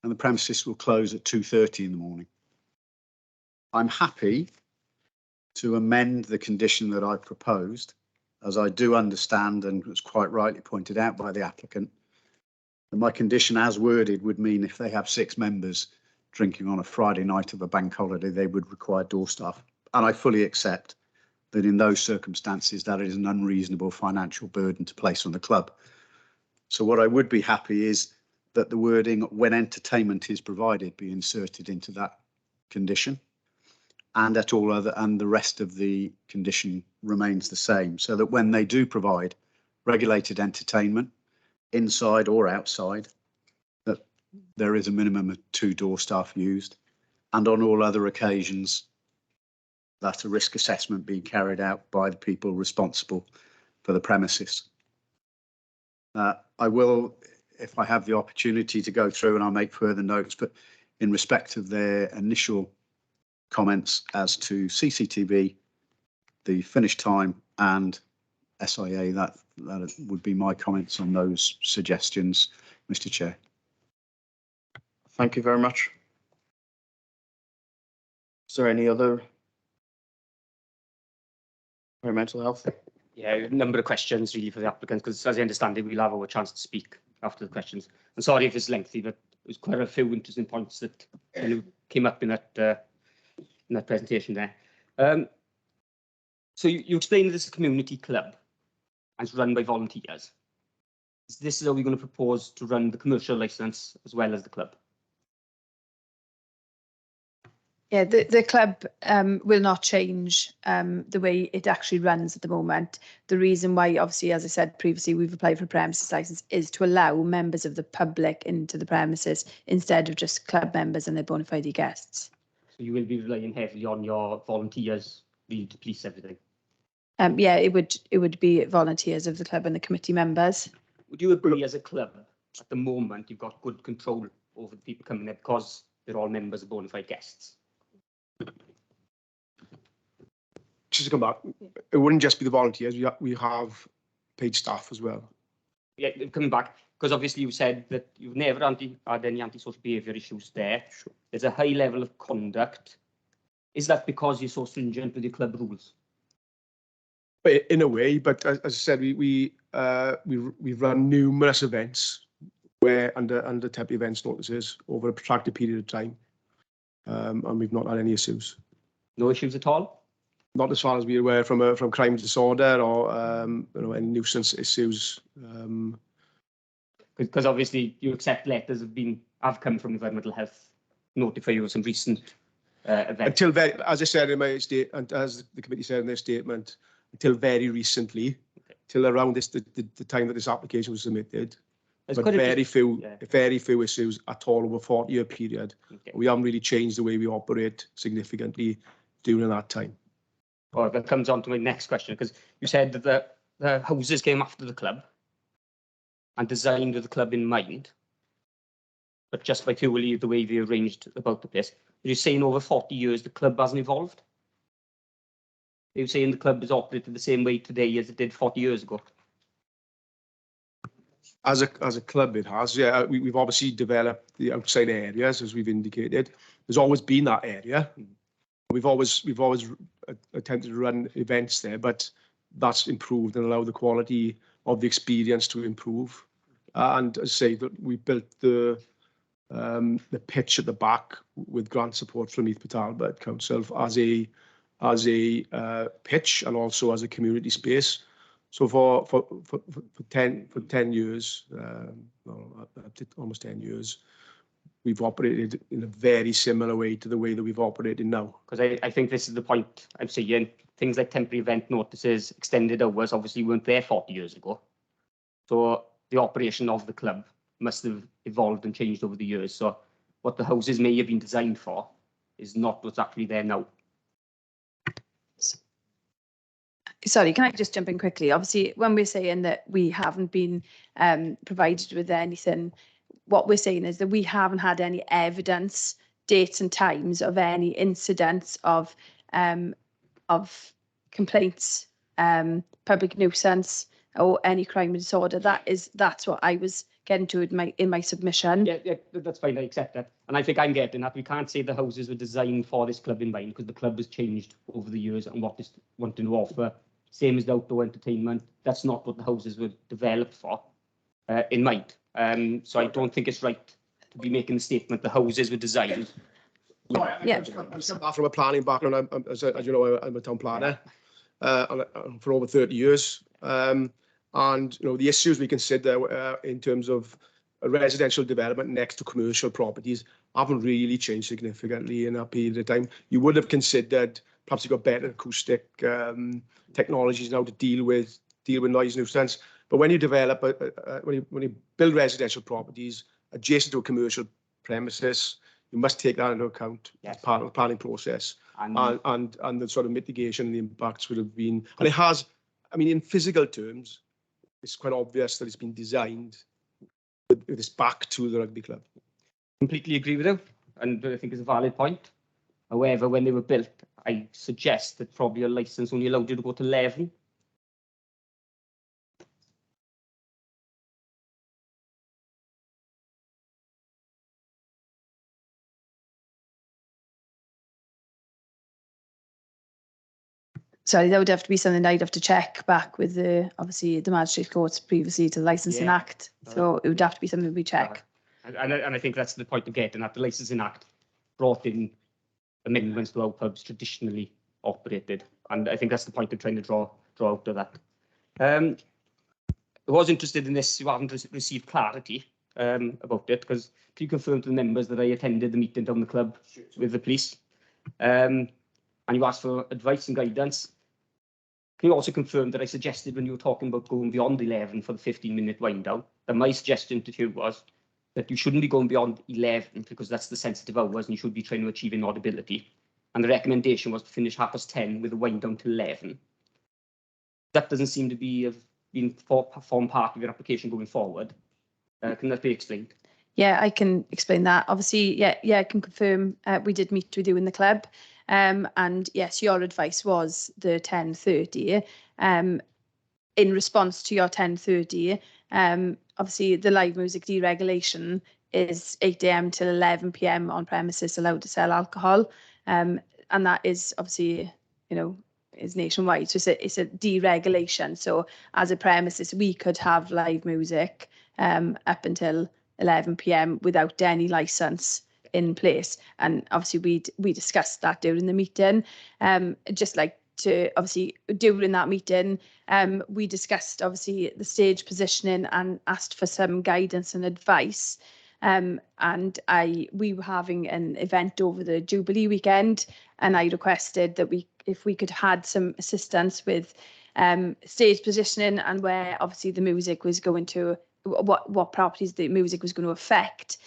and the premises will close at 2:30 in the morning. I'm happy to amend the condition that I've proposed, as I do understand, and was quite rightly pointed out by the applicant, that my condition as worded would mean if they have 6 members drinking on a Friday night of a bank holiday, they would require door staff. And I fully accept that in those circumstances, that is an unreasonable financial burden to place on the club. So what I would be happy is that the wording "when entertainment is provided" be inserted into that condition, and at all other, and the rest of the condition remains the same, so that when they do provide regulated entertainment, inside or outside, that there is a minimum of 2 door staff used, and on all other occasions that a risk assessment being carried out by the people responsible for the premises. I will, if I have the opportunity to go through, and I'll make further notes, but in respect of their initial comments as to CCTV, the finish time and SIA, that would be my comments on those suggestions, Mr. Chair. Thank you very much. Is there any other environmental health? Yeah, a number of questions really for the applicants, because as I understand it, we'll have our chance to speak after the questions. And sorry if it's lengthy, but there's quite a few interesting points that came up in that presentation there. So you explained this is a community club and it's run by volunteers. This is how we're going to propose to run the commercial licence as well as the club. Yeah, the club will not change the way it actually runs at the moment. The reason why, obviously, as I said previously, we've applied for a premises licence is to allow members of the public into the premises instead of just club members and their bona fide guests. So you will be relying heavily on your volunteers really to police everything. Yeah, it would be volunteers of the club and the committee members. Would you agree as a club at the moment you've got good control over the people coming there because they're all members of bona fide guests? Just to come back, it wouldn't just be the volunteers. We have paid staff as well. Yeah, coming back, because obviously you said that you've never had any antisocial behaviour issues there. Sure. There's a high level of conduct. Is that because you're so stringent with your club rules? But in a way, but as I said, we've run numerous events where under temporary events notices over a protracted period of time, and we've not had any issues. No issues at all? Not as far as we're aware from crime disorder or any nuisance issues. Because obviously you accept letters have come from environmental health notify you of some recent events. Until as I said in my statement, and as the committee said in their statement, until very recently, till around the time that this application was submitted, but very few issues at all over a 40-year period. Okay. We haven't really changed the way we operate significantly during that time. Well, that comes on to my next question, because you said that the houses came after the club and designed with the club in mind, but just by purely the way they arranged about the place. You're saying over 40 years the club hasn't evolved? You're saying the club has operated the same way today as it did 40 years ago? As a club, it has. Yeah, we've obviously developed the outside areas, as we've indicated. There's always been that area. We've always attempted to run events there, but that's improved and allowed the quality of the experience to improve. And as I say, that we built the pitch at the back with grant support from Neath Talbot Council as a pitch and also as a community space. So for 10 years, almost 10 years, we've operated in a very similar way to the way that we've operated now. Because I think this is the point I'm saying. Things like temporary event notices, extended hours, obviously weren't there 40 years ago. So the operation of the club must have evolved and changed over the years. So what the houses may have been designed for is not what's actually there now. Sorry, can I just jump in quickly? Obviously, when we're saying that we haven't been provided with anything, what we're saying is that we haven't had any evidence, dates and times of any incidents of complaints, public nuisance, or any crime and disorder. That's what I was getting to in my submission. Yeah, that's fine. I accept that. And I think I'm getting that. We can't say the houses were designed for this club in mind, because the club has changed over the years and what it's wanting to offer. Same as the outdoor entertainment. That's not what the houses were developed for in mind. So I don't think it's right to be making the statement the houses were designed. Yeah. I'm from a planning background. As you know, I'm a town planner for over 30 years. And the issues we consider in terms of a residential development next to commercial properties haven't really changed significantly in that period of time. You would have considered perhaps you've got better acoustic technologies now to deal with noise nuisance. But when you develop when you build residential properties adjacent to a commercial premises, you must take that into account as part of the planning process. And the sort of mitigation and the impacts would have been, and it has, I mean, in physical terms, it's quite obvious that it's been designed with this back to the rugby club. Completely agree with you, and I think it's a valid point. However, when they were built, I suggest that probably a licence only allowed you to go to 11. Sorry, that would have to be something I'd have to check back with obviously the Magistrate Courts previously to the Licensing Act. So it would have to be something we check. And I think that's the point of getting at. The Licensing Act brought in amendments to how pubs traditionally operated, and I think that's the point of trying to draw out of that. I was interested in this. You haven't received clarity about it, because can you confirm to the members that I attended the meeting down the club with the police, and you asked for advice and guidance? Can you also confirm that I suggested, when you were talking about going beyond 11 for the 15-minute wind down, that my suggestion to you was that you shouldn't be going beyond 11 because that's the sensitive hours and you should be trying to achieve inaudibility. And the recommendation was to finish 10:30 with a wind down to 11. That doesn't seem to be form part of your application going forward. Can that be explained? Yeah, I can explain that. Obviously, yeah, I can confirm we did meet with you in the club. And yes, your advice was the 10:30. In response to your 10:30, obviously the live music deregulation is 8 AM till 11 PM on premises allowed to sell alcohol. And that is obviously, is nationwide. So it's a deregulation. So as a premises, we could have live music up until 11 PM without any licence in place. And obviously we discussed that during the meeting. Just like to obviously during that meeting, we discussed obviously the stage positioning and asked for some guidance and advice. And we were having an event over the Jubilee weekend, and I requested that if we could had some assistance with stage positioning and where obviously the music was going to, what properties the music was going to affect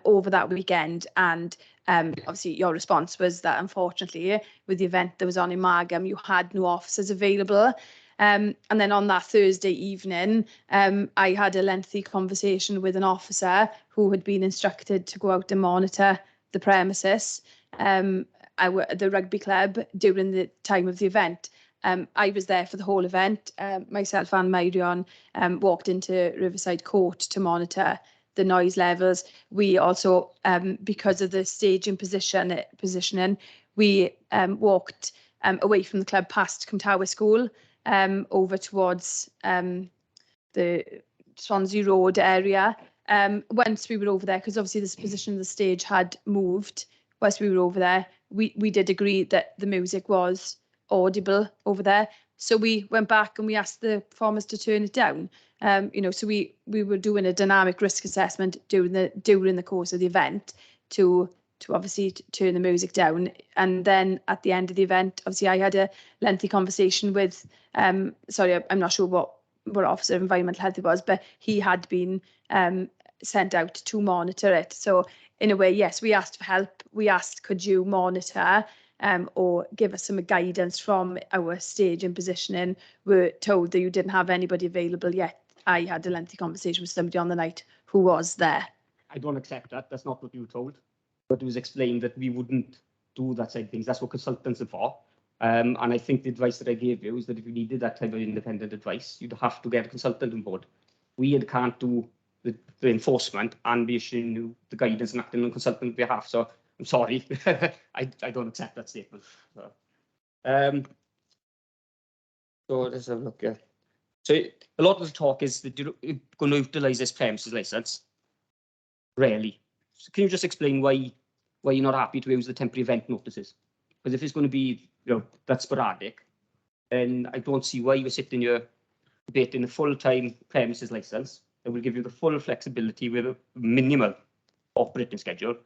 over that weekend. And obviously your response was that unfortunately with the event that was on in Margam, you had no officers available. And then on that Thursday evening, I had a lengthy conversation with an officer who had been instructed to go out and monitor the premises, the rugby club, during the time of the event. I was there for the whole event. Myself and Myrion walked into Riverside Court to monitor the noise levels. We also, because of the staging positioning, we walked away from the club past Cwmtawa School, over towards the Swansea Road area. Once we were over there, because obviously this position of the stage had moved, whilst we were over there, we did agree that the music was audible over there. So we went back and we asked the performers to turn it down. So we were doing a dynamic risk assessment during the course of the event to obviously turn the music down. And then at the end of the event, obviously I had a lengthy conversation with, sorry, I'm not sure what officer of environmental health it was, but he had been sent out to monitor it. So in a way, yes, we asked for help. We asked, could you monitor or give us some guidance from our stage and positioning? We're told that you didn't have anybody available yet. I had a lengthy conversation with somebody on the night who was there. I don't accept that. That's not what you were told. But it was explained that we wouldn't do that side of things. That's what consultants are for. And I think the advice that I gave you is that if you needed that type of independent advice, you'd have to get a consultant on board. We can't do the enforcement and be issuing you the guidance and acting on consultant behalf. So I'm sorry, I don't accept that statement. So, let's have a look here. So a lot of the talk is that you're going to utilise this premises licence. Rarely. So can you just explain why you're not happy to use the temporary event notices? Because if it's going to be, that's sporadic, then I don't see why you're sitting here debating a full-time premises licence that will give you the full flexibility with a minimal operating schedule.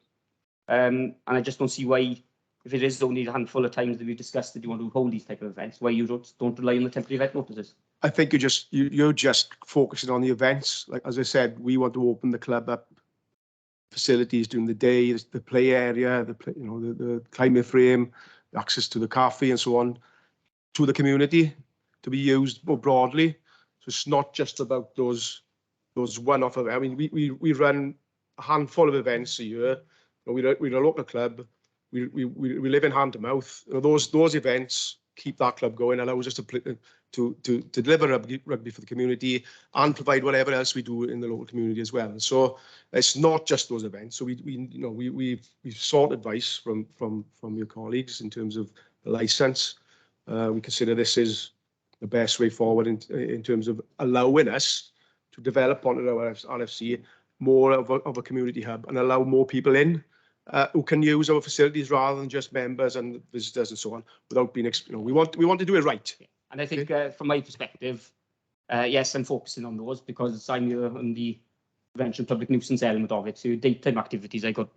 And I just don't see why, if it is only a handful of times that we discussed that you want to hold these type of events, why you don't rely on the temporary event notices. I think you're just focusing on the events. Like, as I said, we want to open the club up, facilities during the day, the play area, the climate frame, access to the cafe and so on, to the community to be used more broadly. So it's not just about those one-off events. I mean, we run a handful of events a year. We're a local club. We live in hand to mouth. Those events keep that club going, allows us to deliver rugby for the community and provide whatever else we do in the local community as well. So it's not just those events. So we've sought advice from your colleagues in terms of the licence. We consider this is the best way forward in terms of allowing us to develop onto our RFC more of a community hub and allow more people in who can use our facilities rather than just members and visitors and so on, without being, we want to do it right. And I think from my perspective, yes, I'm focusing on those because I'm here on the prevention public nuisance element of it. So daytime activities, I got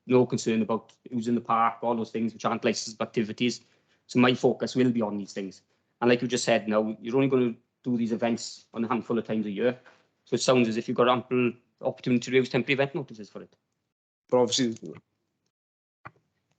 no concern about using the park, all those things which aren't licensed activities. So my focus will be on these things. And like you just said, now you're only going to do these events on a handful of times a year. So it sounds as if you've got ample opportunity to use temporary event notices for it. But obviously,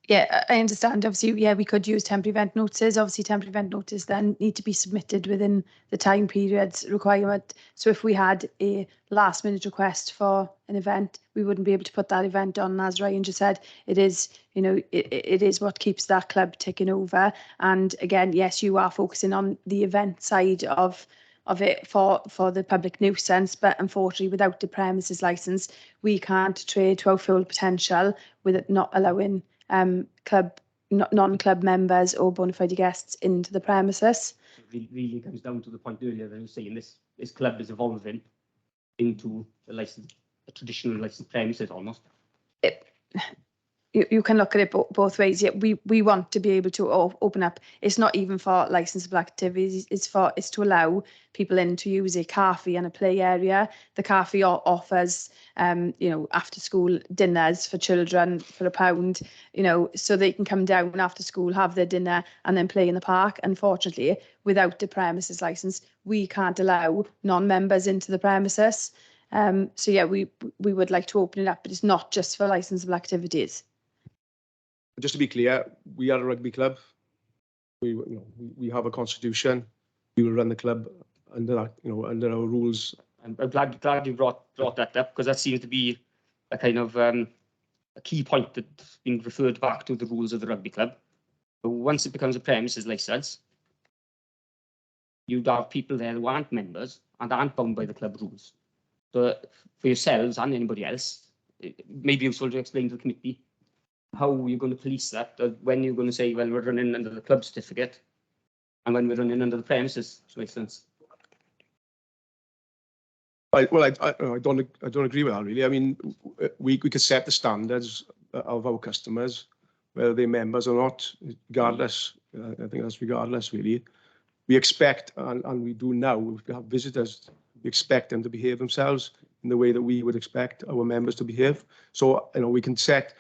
yeah, I understand. Obviously, yeah, we could use temporary event notices. Obviously, temporary event notices then need to be submitted within the time periods requirement. So if we had a last minute request for an event, we wouldn't be able to put that event on. As Ryan just said, it is, it is what keeps that club ticking over. And again, yes, you are focusing on the event side of it for the public nuisance, but unfortunately without the premises licence, we can't trade to our full potential with it not allowing non-club members or bona fide guests into the premises. It really comes down to the point earlier that I was saying this club is evolving into a traditional licensed premises almost. You can look at it both ways. Yeah, we want to be able to open up. It's not even for licensable activities. It's to allow people in to use a cafe and a play area. The cafe offers, after school dinners for children for £1, so they can come down after school, have their dinner, and then play in the park. Unfortunately, without the premises license, we can't allow non-members into the premises. So yeah, we would like to open it up, but it's not just for licensable activities. Just to be clear, we are a rugby club. We have a constitution. We will run the club under that, under our rules. I'm glad you brought that up, because that seems to be a kind of a key point that's been referred back to the rules of the rugby club. But once it becomes a premises licence, you'd have people there who aren't members and aren't bound by the club rules. So for yourselves and anybody else, it may be useful to explain to the committee how you're going to police that, when you're going to say, well, we're running under the club certificate, and when we're running under the premises licence. I don't agree with that, really. I mean, we could set the standards of our customers, whether they're members or not, regardless. I think that's regardless, really. We expect, and we do now, we have visitors, we expect them to behave themselves in the way that we would expect our members to behave. So, we can set,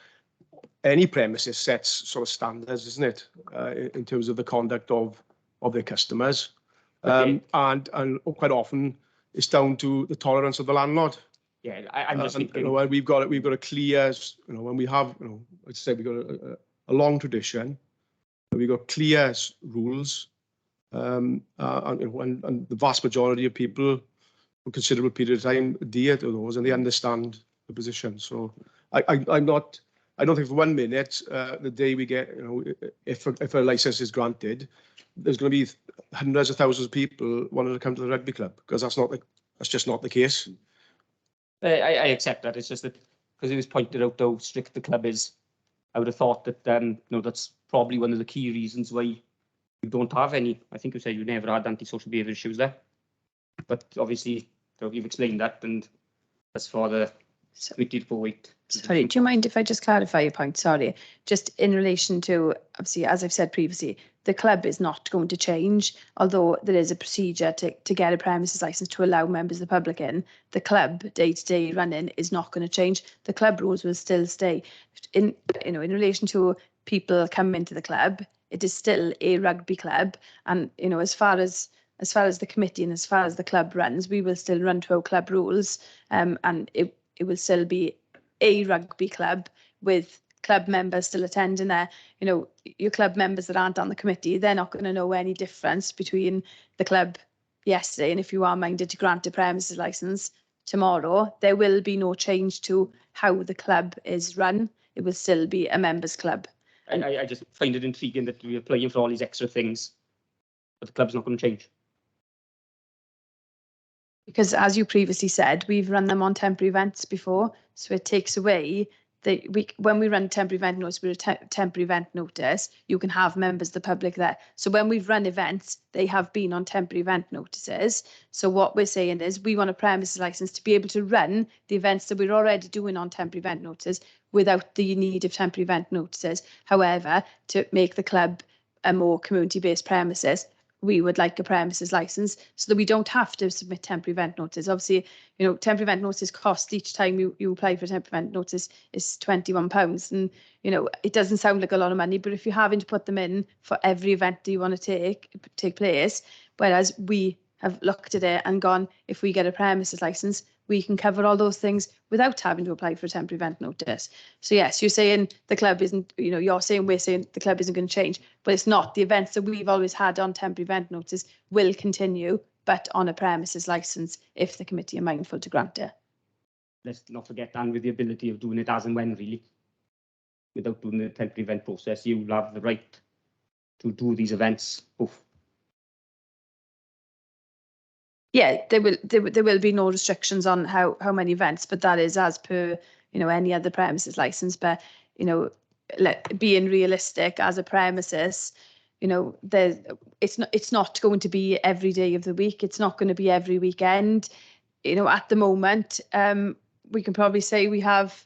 any premises sets sort of standards, isn't it, in terms of the conduct of their customers. And quite often it's down to the tolerance of the landlord. Yeah, I'm just thinking. We've got a clear, when we have, let's say we've got a long tradition, we've got clear rules, and the vast majority of people, for a considerable period of time, adhere to those, and they understand the position. So I'm not. I don't think for 1 minute the day we get, if a license is granted, there's going to be hundreds of thousands of people wanting to come to the rugby club, because that's just not the case. I accept that. It's just that because it was pointed out how strict the club is, I would have thought that that's probably one of the key reasons why you don't have any. I think you said you never had antisocial behaviour issues there, but obviously you've explained that, and that's for the committee to wait. Sorry, do you mind if I just clarify your point? Sorry, just in relation to, obviously, as I've said previously, the club is not going to change, although there is a procedure to get a premises licence to allow members of the public in. The club day-to-day running is not going to change. The club rules will still stay. In relation to people coming into the club, it is still a rugby club, and as far as the committee and as far as the club runs, we will still run to our club rules, and it will still be a rugby club with club members still attending there. Your club members that aren't on the committee, they're not going to know any difference between the club yesterday and if you are minded to grant a premises licence tomorrow. There will be no change to how the club is run. It will still be a members club. I just find it intriguing that we're playing for all these extra things, but the club's not going to change. Because as you previously said, we've run them on temporary events before, so it takes away when we run temporary event notice, we're a temporary event notice, you can have members of the public there. So when we've run events, they have been on temporary event notices. So what we're saying is we want a premises licence to be able to run the events that we're already doing on temporary event notices without the need of temporary event notices. However, to make the club a more community-based premises, we would like a premises licence so that we don't have to submit temporary event notice. Obviously, temporary event notice cost each time you apply for a temporary event notice is £21. And, it doesn't sound like a lot of money, but if you're having to put them in for every event that you want to take place, whereas we have looked at it and gone, if we get a premises licence, we can cover all those things without having to apply for a temporary event notice. So yes, you're saying the club isn't, we're saying the club isn't going to change, but it's not. The events that we've always had on temporary event notice will continue, but on a premises licence if the committee are mindful to grant it. Let's not forget, and with the ability of doing it as and when, really, without doing the temporary event process, you will have the right to do these events both. Yeah, there will be no restrictions on how many events, but that is as per any other premises licence. But being realistic as a premises, it's not going to be every day of the week. It's not going to be every weekend. At the moment, we can probably say we have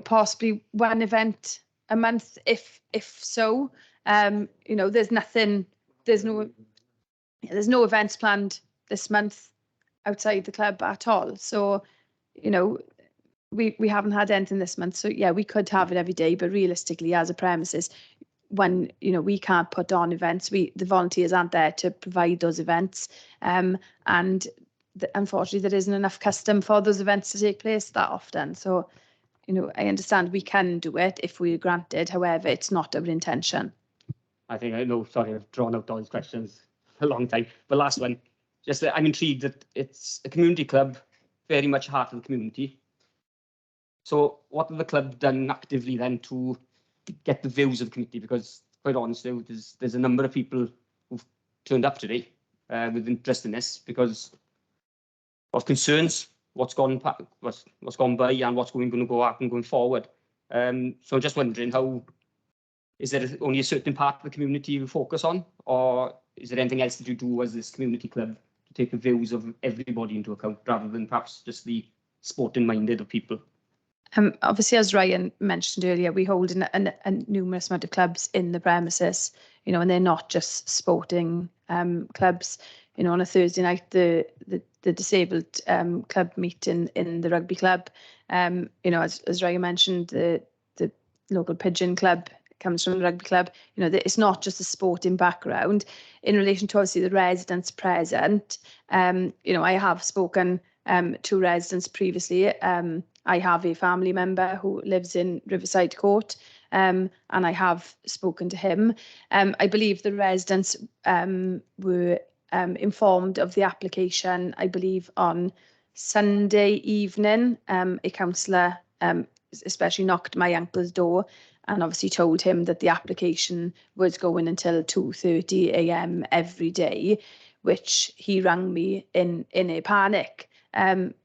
possibly one event a month, if so. There's no events planned this month outside the club at all. So, we haven't had anything this month. So yeah, we could have it every day, but realistically as a premises, when, we can't put on events, the volunteers aren't there to provide those events. And unfortunately there isn't enough custom for those events to take place that often. So, I understand we can do it if we're granted. However, it's not our intention. I think I've drawn out all these questions a long time. The last one. Just that I'm intrigued that it's a community club, very much heart of the community. So what have the club done actively then to get the views of the committee? Because quite honestly, there's a number of people who've turned up today with interest in this because of concerns, what's gone by and what's going to go happen going forward. So just wondering, is there only a certain part of the community you focus on, or is there anything else that you do as this community club to take the views of everybody into account rather than perhaps just the sporting minded of people? Obviously, as Ryan mentioned earlier, we hold a numerous amount of clubs in the premises, and they're not just sporting clubs. On a Thursday night, the disabled club meet in the rugby club. As Ryan mentioned, the local pigeon club comes from the rugby club. It's not just a sporting background. In relation to obviously the residents present, I have spoken to residents previously. I have a family member who lives in Riverside Court, and I have spoken to him. I believe the residents were informed of the application, I believe, on Sunday evening, a councillor especially knocked my uncle's door and obviously told him that the application was going until 2:30 a.m. every day, which he rang me in a panic,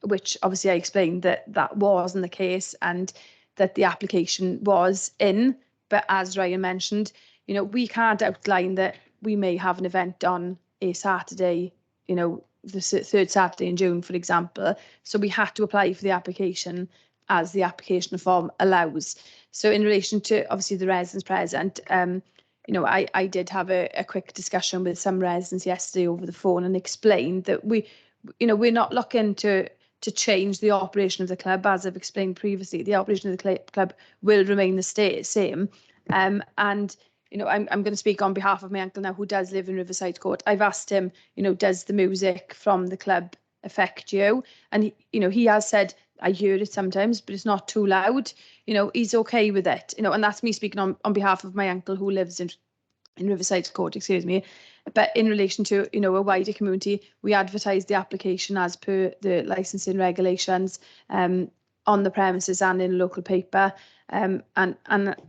which obviously I explained that wasn't the case and that the application was in. But as Ryan mentioned, you know, we can't outline that we may have an event on a Saturday, you know, the third Saturday in June, for example. So we had to apply for the application as the application form allows. So in relation to obviously the residents present, you know, I did have a quick discussion with some residents yesterday over the phone and explained that we're not looking to change the operation of the club. As I've explained previously, the operation of the club will remain the same. And you know, I'm going to speak on behalf of my uncle now, who does live in Riverside Court. I've asked him, you know, does the music from the club affect you? And he has said, I hear it sometimes, but it's not too loud. You know, he's okay with it. You know, and that's me speaking on behalf of my uncle who lives in Riverside Court, excuse me. But in relation to, you know, a wider community, we advertise the application as per the licensing regulations on the premises and in a local paper. And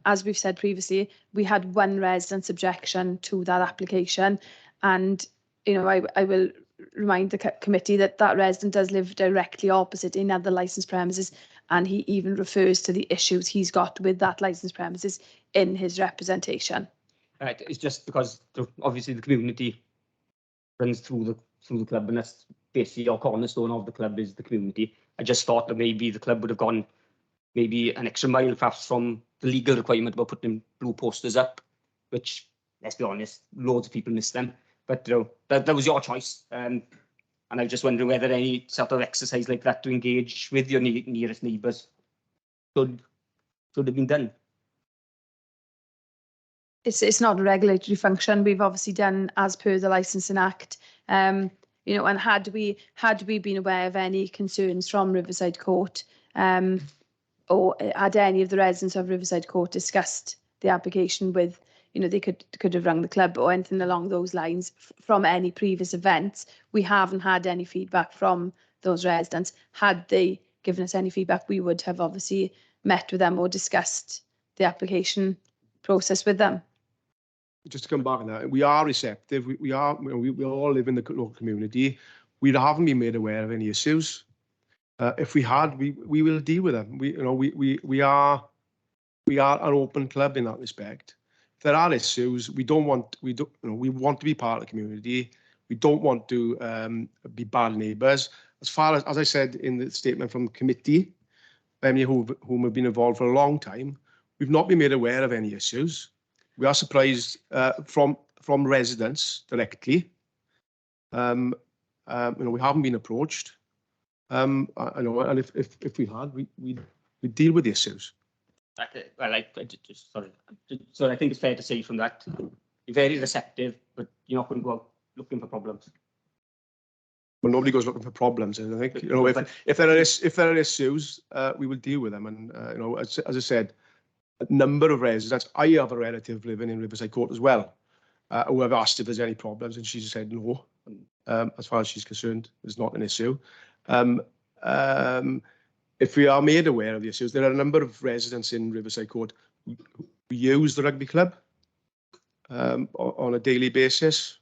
as we've said previously, we had one resident's objection to that application. And, you know, I will remind the committee that resident does live directly opposite another licensed premises, and he even refers to the issues he's got with that licensed premises in his representation. Right, it's just because obviously the community runs through the club, and that's basically our cornerstone of the club is the community. I just thought that maybe the club would have gone maybe an extra mile perhaps from the legal requirement about putting blue posters up, which, let's be honest, loads of people miss them. But you know, that was your choice. And I was just wondering whether any sort of exercise like that to engage with your nearest neighbours should have been done. It's not a regulatory function. We've obviously done as per the Licensing Act. You know, and had we been aware of any concerns from Riverside Court, or had any of the residents of Riverside Court discussed the application with, you know, they could have rung the club or anything along those lines from any previous events. We haven't had any feedback from those residents. Had they given us any feedback, we would have obviously met with them or discussed the application process with them. Just to come back on that, we are receptive. We all live in the local community. We haven't been made aware of any issues. If we had, we will deal with them. We are an open club in that respect. If there are issues, we want to be part of the community. We don't want to be bad neighbours. As far as I said in the statement from the committee, whom have been involved for a long time, we've not been made aware of any issues. We are surprised from residents directly. We haven't been approached. And if we had, we deal with the issues. Well, I think it's fair to say from that you're very receptive, but you're not going to go out looking for problems. Well, nobody goes looking for problems, and I think if there are issues, we will deal with them. And as I said, a number of residents. I have a relative living in Riverside Court as well, who have asked if there's any problems, and she said no. As far as she's concerned, it's not an issue. If we are made aware of the issues, there are a number of residents in Riverside Court who use the rugby club on a daily basis.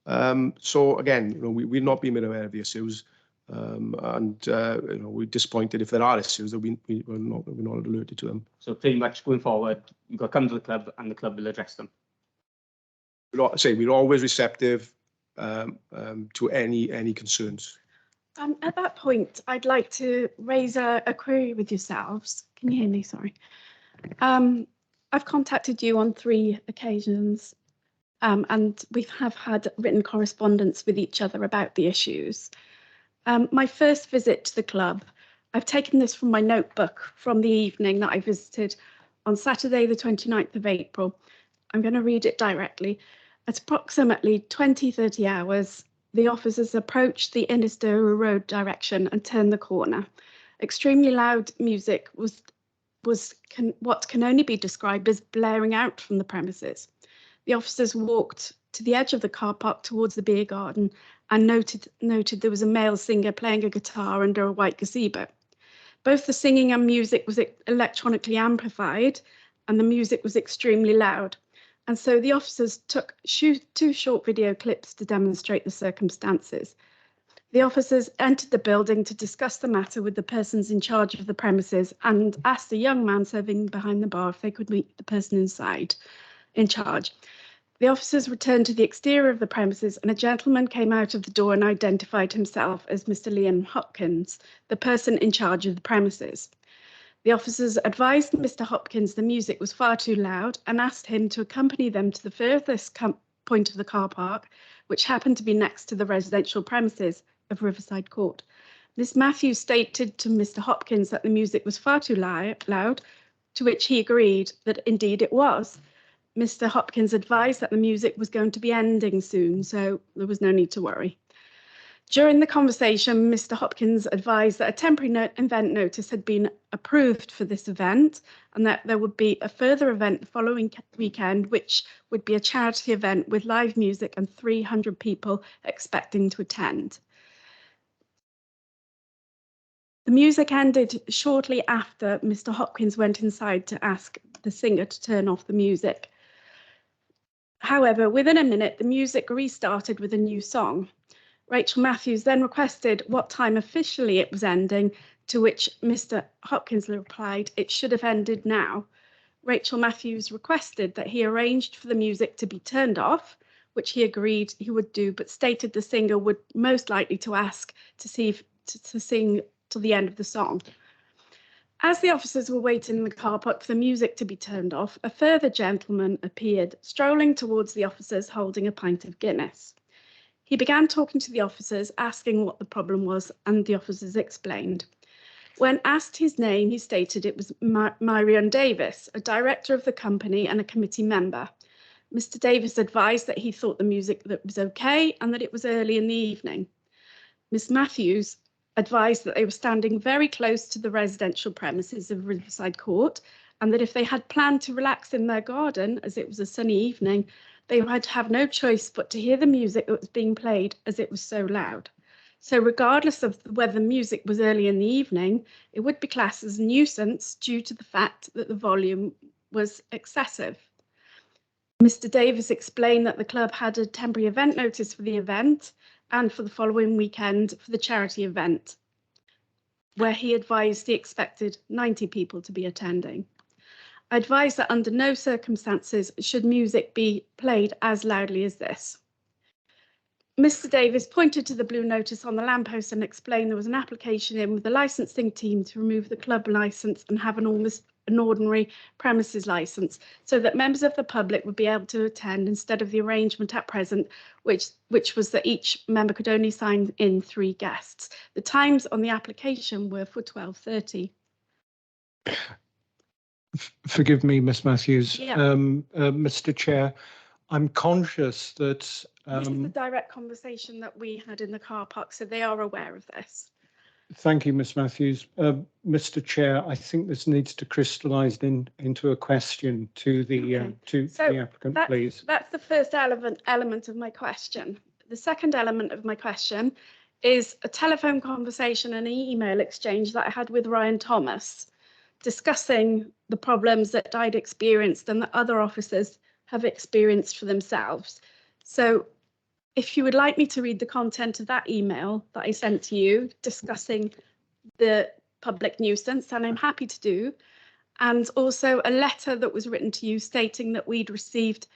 So again, we've not been made aware of the issues, and we're disappointed if there are issues that we're not alerted to them. So pretty much going forward, you've got to come to the club, and the club will address them. We're always receptive to any concerns. At that point, I'd like to raise a query with yourselves. Can you hear me? Sorry. I've contacted you on 3 occasions, and we have had written correspondence with each other about the issues. My first visit to the club, I've taken this from my notebook from the evening that I visited on Saturday, the 29th of April. I'm going to read it directly. At approximately 20:30 hours, the officers approached the Innisdore Road direction and turned the corner. Extremely loud music was what can only be described as blaring out from the premises. The officers walked to the edge of the car park towards the beer garden and noted there was a male singer playing a guitar under a white gazebo. Both the singing and music was electronically amplified, and the music was extremely loud. And so the officers took 2 short video clips to demonstrate the circumstances. The officers entered the building to discuss the matter with the persons in charge of the premises and asked a young man serving behind the bar if they could meet the person inside in charge. The officers returned to the exterior of the premises, and a gentleman came out of the door and identified himself as Mr. Liam Hopkins, the person in charge of the premises. The officers advised Mr. Hopkins the music was far too loud and asked him to accompany them to the furthest point of the car park, which happened to be next to the residential premises of Riverside Court. Miss Matthews stated to Mr. Hopkins that the music was far too loud, to which he agreed that indeed it was. Mr. Hopkins advised that the music was going to be ending soon, so there was no need to worry. During the conversation, Mr. Hopkins advised that a temporary event notice had been approved for this event and that there would be a further event the following weekend, which would be a charity event with live music and 300 people expecting to attend. The music ended shortly after Mr. Hopkins went inside to ask the singer to turn off the music. However, within a minute, the music restarted with a new song. Rachel Matthews then requested what time officially it was ending, to which Mr. Hopkins replied, "It should have ended now." Rachel Matthews requested that he arranged for the music to be turned off, which he agreed he would do, but stated the singer would most likely to ask to sing till the end of the song. As the officers were waiting in the car park for the music to be turned off, a further gentleman appeared, strolling towards the officers holding a pint of Guinness. He began talking to the officers, asking what the problem was, and the officers explained. When asked his name, he stated it was Myrion Davis, a director of the company and a committee member. Mr. Davis advised that he thought the music was okay and that it was early in the evening. Miss Matthews advised that they were standing very close to the residential premises of Riverside Court and that if they had planned to relax in their garden, as it was a sunny evening, they would have no choice but to hear the music that was being played as it was so loud. So regardless of whether the music was early in the evening, it would be classed as a nuisance due to the fact that the volume was excessive. Mr. Davis explained that the club had a temporary event notice for the event and for the following weekend for the charity event, where he advised he expected 90 people to be attending. I advise that under no circumstances should music be played as loudly as this. Mr. Davis pointed to the blue notice on the lamppost and explained there was an application in with the licensing team to remove the club licence and have an ordinary premises licence so that members of the public would be able to attend instead of the arrangement at present, which was that each member could only sign in 3 guests. The times on the application were for 12:30. Forgive me, Miss Matthews. Yeah. Mr. Chair, I'm conscious that This is the direct conversation that we had in the car park, so they are aware of this. Thank you, Miss Matthews. Mr. Chair, I think this needs to crystallise into a question to the applicant, please. That's the first element of my question. The second element of my question is a telephone conversation and an email exchange that I had with Ryan Thomas, discussing the problems that I'd experienced and that other officers have experienced for themselves. So if you would like me to read the content of that email that I sent to you discussing the public nuisance, then I'm happy to do. And also a letter that was written to you stating that we'd received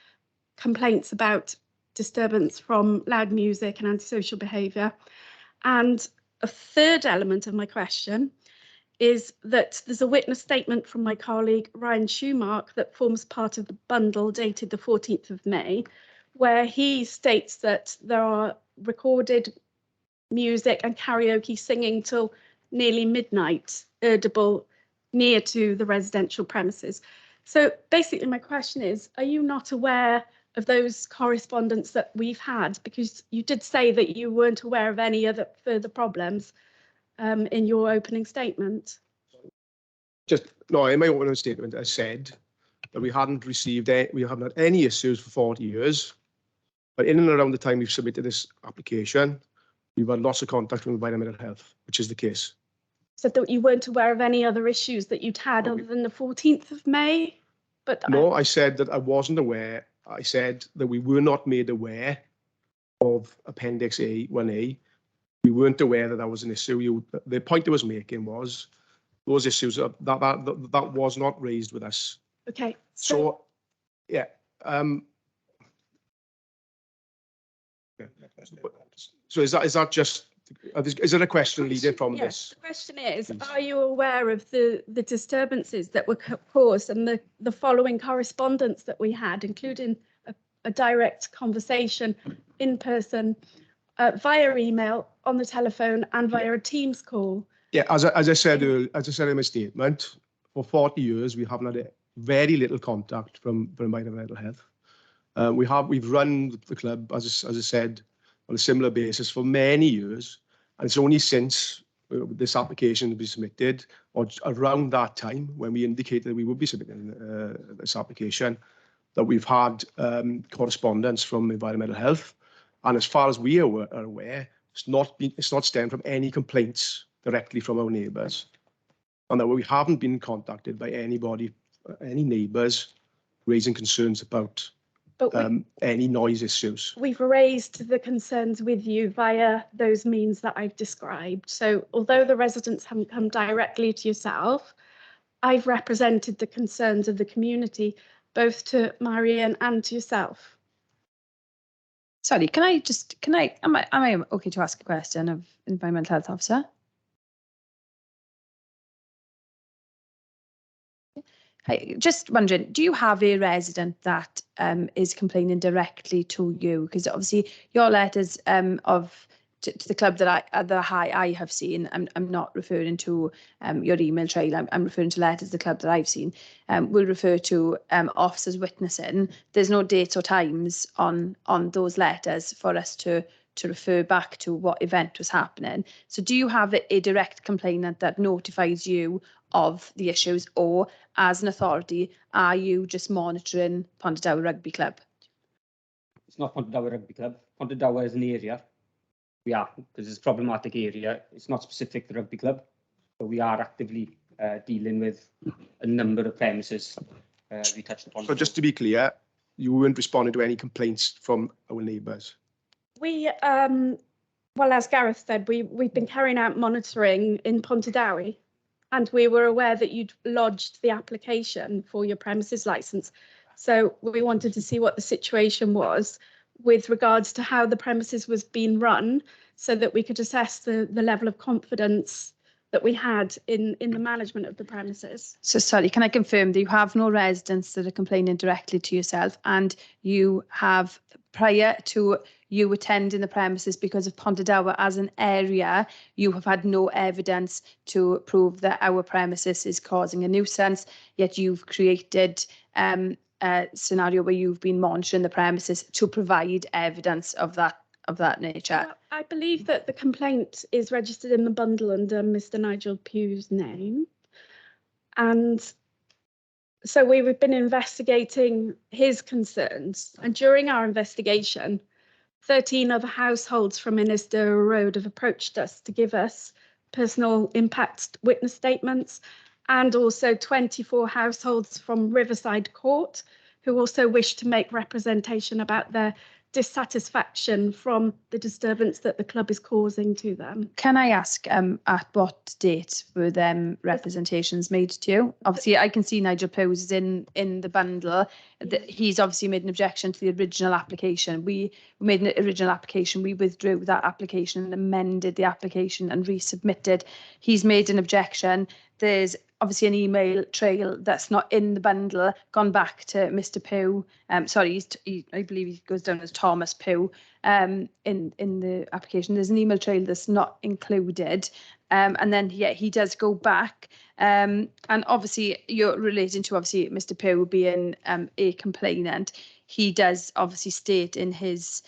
complaints about disturbance from loud music and antisocial behaviour. And a third element of my question is that there's a witness statement from my colleague Ryan Schumark that forms part of the bundle dated the 14th of May, where he states that there are recorded music and karaoke singing till nearly midnight, audible near to the residential premises. So basically my question is, are you not aware of those correspondence that we've had? Because you did say that you weren't aware of any other further problems in your opening statement. No, in my opening statement, I said that we haven't had any issues for 40 years. But in and around the time we've submitted this application, we've had lots of contact from environmental health, which is the case. So that you weren't aware of any other issues that you'd had other than the 14th of May? But No, I said that I wasn't aware. I said that we were not made aware of Appendix A, 1A. We weren't aware that that was an issue. The point I was making was those issues, that was not raised with us. okay. So, yeah. So is that just, is there a question leading from yes, this? the question is, Please. are you aware of the disturbances that were caused and the following correspondence that we had, including a direct conversation in person, via email, on the telephone, and via a Teams call? Yeah, as I said in my statement, for 40 years we haven't had very little contact from environmental health. We've run the club, as I said, on a similar basis for many years, and it's only since this application has been submitted, or around that time when we indicated that we would be submitting this application, that we've had correspondence from environmental health. And as far as we are aware, it's not stemmed from any complaints directly from our neighbours, and that we haven't been contacted by anybody, any neighbours, raising concerns about any noise issues. We've raised the concerns with you via those means that I've described. So although the residents haven't come directly to yourself, I've represented the concerns of the community, both to Marianne and to yourself. Sorry, am I okay to ask a question of Environmental Health Officer? Hi, just wondering, do you have a resident that is complaining directly to you? Because obviously your letters to the club that I have seen, I'm not referring to your email trail, I'm referring to letters the club that I've seen, will refer to officers witnessing. There's no dates or times on those letters for us to refer back to what event was happening. So do you have a direct complainant that notifies you of the issues, or as an authority, are you just monitoring Pontardawe Rugby Club? It's not Pontardawe Rugby Club. Pontardawe is an area. We are, because it's a problematic area. It's not specific to rugby club, but we are actively dealing with a number of premises we touched upon. So just to be clear, you weren't responding to any complaints from our neighbours? We, well, as Gareth said, we've been carrying out monitoring in Pontardawe, and we were aware that you'd lodged the application for your premises licence. So we wanted to see what the situation was with regards to how the premises was being run, so that we could assess the level of confidence that we had in the management of the premises. So sorry, can I confirm that you have no residents that are complaining directly to yourself, and you have, prior to you attending the premises because of Pontardawe as an area, you have had no evidence to prove that our premises is causing a nuisance, yet you've created a scenario where you've been monitoring the premises to provide evidence of that nature? Well, I believe that the complaint is registered in the bundle under Mr. Nigel Pugh's name. And so we've been investigating his concerns. And during our investigation, 13 other households from Minister Road have approached us to give us personal impact witness statements, and also 24 households from Riverside Court who also wish to make representation about their dissatisfaction from the disturbance that the club is causing to them. Can I ask at what date were them representations made to you? Obviously, I can see Nigel Pugh's in the bundle. He's obviously made an objection to the original application. We made an original application. We withdrew that application and amended the application and resubmitted. He's made an objection. There's obviously an email trail that's not in the bundle, gone back to Mr. Pugh. Sorry, I believe he goes down as Thomas Pugh in the application. There's an email trail that's not included. And then, yeah, he does go back. And obviously, you're relating to, obviously, Mr. Pugh being a complainant. He does obviously state in his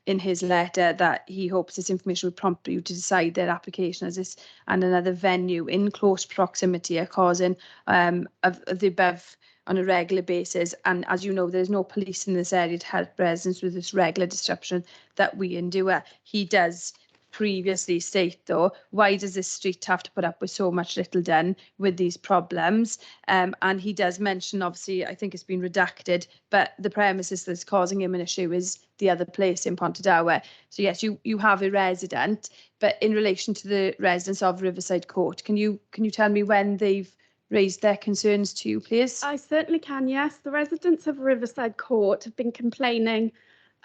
in his letter that he hopes this information will prompt you to decide their application as this and another venue in close proximity are causing of the above on a regular basis. And as you know, there's no police in this area to help residents with this regular disruption that we endure. He does previously state, though, why does this street have to put up with so much little done with these problems? And he does mention, obviously, I think it's been redacted, but the premises that's causing him an issue is the other place in Pontardawe. So yes, you have a resident, but in relation to the residents of Riverside Court, can you tell me when they've raised their concerns to you, please? I certainly can, yes. The residents of Riverside Court have been complaining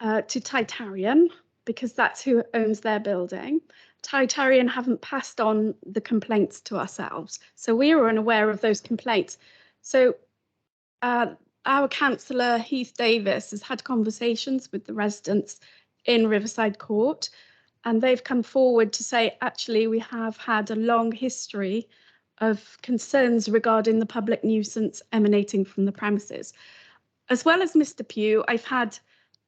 to Titarian, because that's who owns their building. Titarian haven't passed on the complaints to ourselves. So we were unaware of those complaints. So our councillor, Heath Davis, has had conversations with the residents in Riverside Court, and they've come forward to say, actually, we have had a long history of concerns regarding the public nuisance emanating from the premises. As well as Mr. Pugh, I've had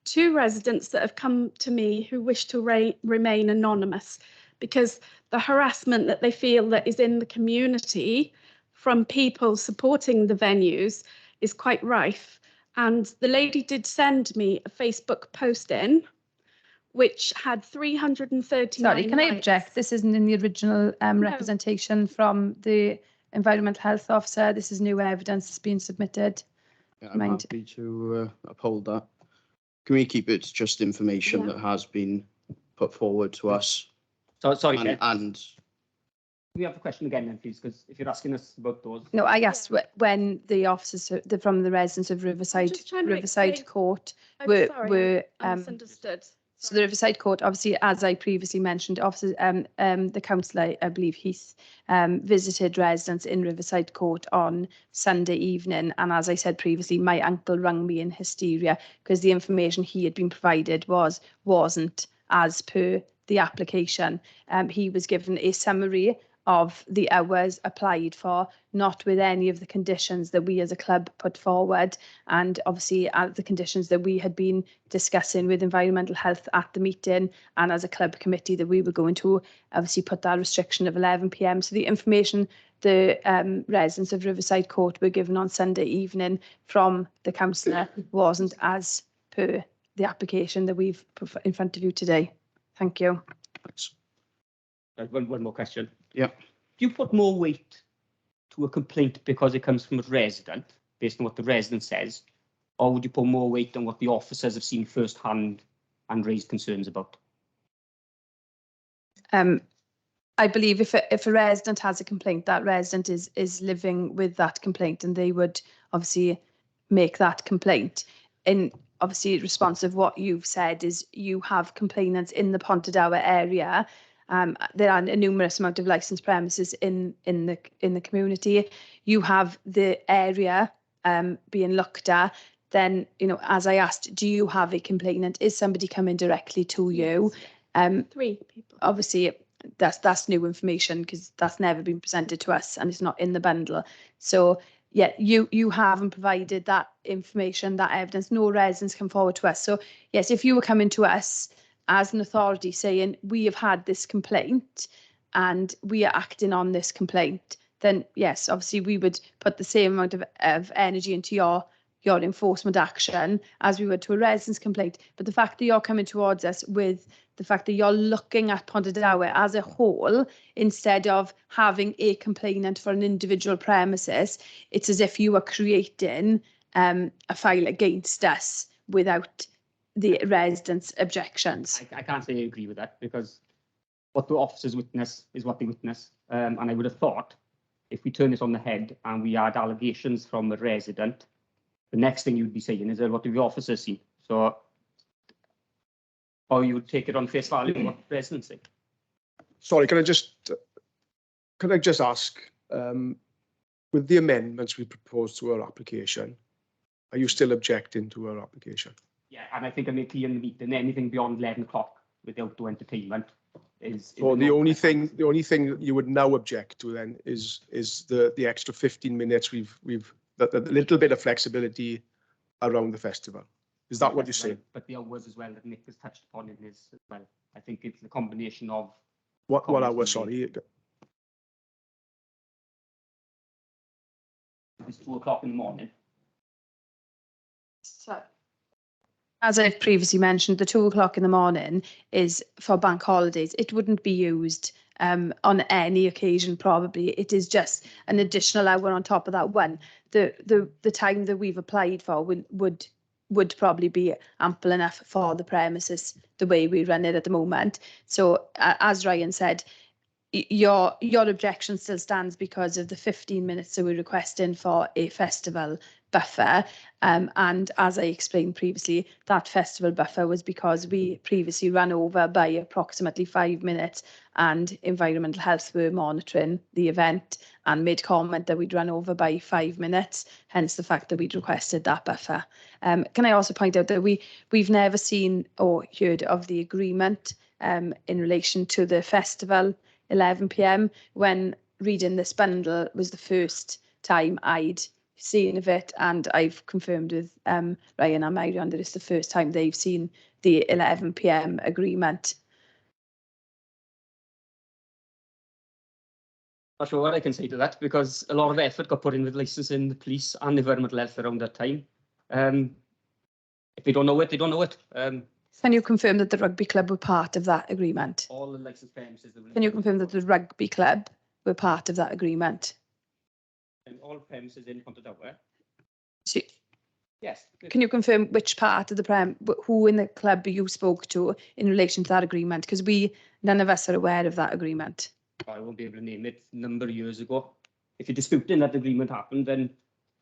2 residents that have come to me who wish to remain anonymous because the harassment that they feel that is in the community from people supporting the venues is quite rife. And the lady did send me a Facebook post in which had 339 Sorry, can I object? This isn't in the original representation from the Environmental Health Officer. This is new evidence that's been submitted. Yeah, I'm happy to uphold that. Can we keep it just information that has been put forward to us? So, sorry, Chair. And we have the question again then, please, because if you're asking us about those. No, I asked when the officers from the residents of Riverside Court were misunderstood. So the Riverside Court, obviously, as I previously mentioned, officers, the councillor, I believe Heath, visited residents in Riverside Court on Sunday evening. And as I said previously, my uncle rang me in hysteria because the information he had been provided wasn't as per the application. He was given a summary of the hours applied for, not with any of the conditions that we as a club put forward, and obviously the conditions that we had been discussing with environmental health at the meeting, and as a club committee that we were going to obviously put that restriction of 11 p.m. So the information the residents of Riverside Court were given on Sunday evening from the councillor wasn't as per the application that we've put in front of you today. Thank you. thanks. One more question. Yeah. Do you put more weight to a complaint because it comes from a resident, based on what the resident says, or would you put more weight on what the officers have seen firsthand and raised concerns about? I believe if a resident has a complaint, that resident is living with that complaint, and they would obviously make that complaint. In obviously response of what you've said is you have complainants in the Pontardawe area. There are a numerous amount of licensed premises in the community. You have the area being looked at. Then, you know, as I asked, do you have a complainant? Is somebody coming directly to you? 3 people. Obviously, that's new information because that's never been presented to us and it's not in the bundle. So yeah, you haven't provided that information, that evidence. No residents come forward to us. So yes, if you were coming to us as an authority saying we have had this complaint and we are acting on this complaint, then yes, obviously we would put the same amount of energy into your enforcement action as we would to a resident's complaint. But the fact that you're coming towards us with the fact that you're looking at Pontardawe as a whole instead of having a complainant for an individual premises, it's as if you are creating a file against us without the residents' objections. I can't say I agree with that because what the officers witness is what they witness. And I would have thought if we turn this on the head and we had allegations from a resident, the next thing you'd be saying is what do the officers see? So, or you would take it on face value what the residents say. Sorry, can I just ask, with the amendments we proposed to our application, are you still objecting to our application? Yeah, and I think I made clear in the meeting anything beyond 11 o'clock with outdoor entertainment is. So the only thing you would now object to then is the extra 15 minutes we've the little bit of flexibility around the festival. Is that what you're That's saying? right, but the hours as well that Nick has touched upon in his as well. I think it's the combination of What comments hour, we sorry? it's 2 o'clock in the morning. So, as I've previously mentioned, the 2 o'clock in the morning is for bank holidays. It wouldn't be used on any occasion, probably. It is just an additional hour on top of that one. The time that we've applied for would probably be ample enough for the premises the way we run it at the moment. So as Ryan said, your objection still stands because of the 15 minutes that we're requesting for a festival buffer. And as I explained previously, that festival buffer was because we previously ran over by approximately 5 minutes, and Environmental Health were monitoring the event and made comment that we'd run over by 5 minutes, hence the fact that we'd requested that buffer. Can I also point out that we've never seen or heard of the agreement in relation to the festival 11 p.m. when reading this bundle was the first time I'd seen of it, and I've confirmed with Ryan and Marion that it's the first time they've seen the 11 p.m. agreement. Not sure what I can say to that, because a lot of effort got put in with licensing the police and environmental health around that time. If they don't know it, they don't know it. Can you confirm that the rugby club were part of that agreement? All the licensed premises. Can you confirm that the rugby club were part of that agreement? And all premises in Pontardawe. So, Yes. can you confirm which part of the who in the club you spoke to in relation to that agreement? Because none of us are aware of that agreement. I won't be able to name it. A number of years ago. If you're disputing that agreement happened, then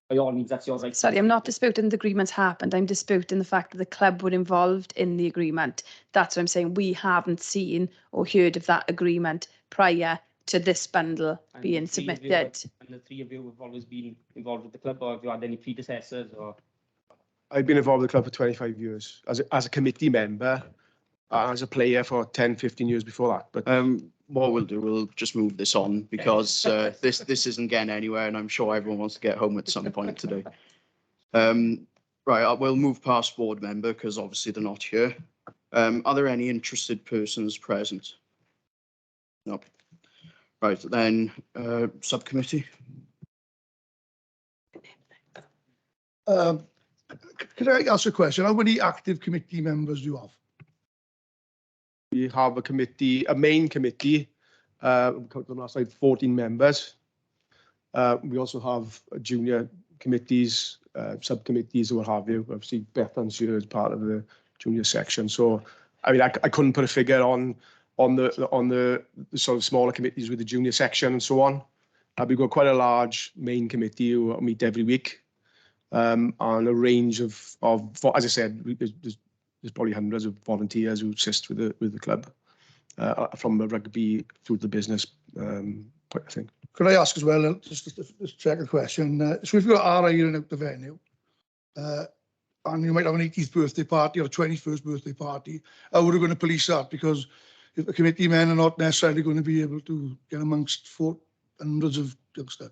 by all means, that's your right. Sorry, I'm not disputing the agreements happened. I'm disputing the fact that the club were involved in the agreement. That's what I'm saying. We haven't seen or heard of that agreement prior to this bundle And being the three of you submitted. and the three of you have always been involved with the club, or have you had any predecessors? Or I've been involved with the club for 25 years as a committee member, as a player for 10, 15 years before that. But What we'll do, we'll just move this on because this isn't getting anywhere, and I'm sure everyone wants to get home at some point today. Right, we'll move past board member because obviously they're not here. Are there any interested persons present? No. Right, then subcommittee. Could I ask a question? How many active committee members do you have? we have a main committee, last slide, 14 members. We also have junior committees, subcommittees, or what have you. Obviously, Bethan's here as part of the junior section. So, I mean, I couldn't put a figure on the sort of smaller committees with the junior section and so on. We've got quite a large main committee who meet every week, and a range of as I said, there's probably hundreds of volunteers who assist with the club, from the rugby through the business point of thing. Could I ask as well, just check a question? So if you've got RI in and out the venue, and you might have an 80th birthday party or a 21st birthday party, how are we going to police that? Because if the committee men are not necessarily going to be able to get amongst hundreds of youngsters.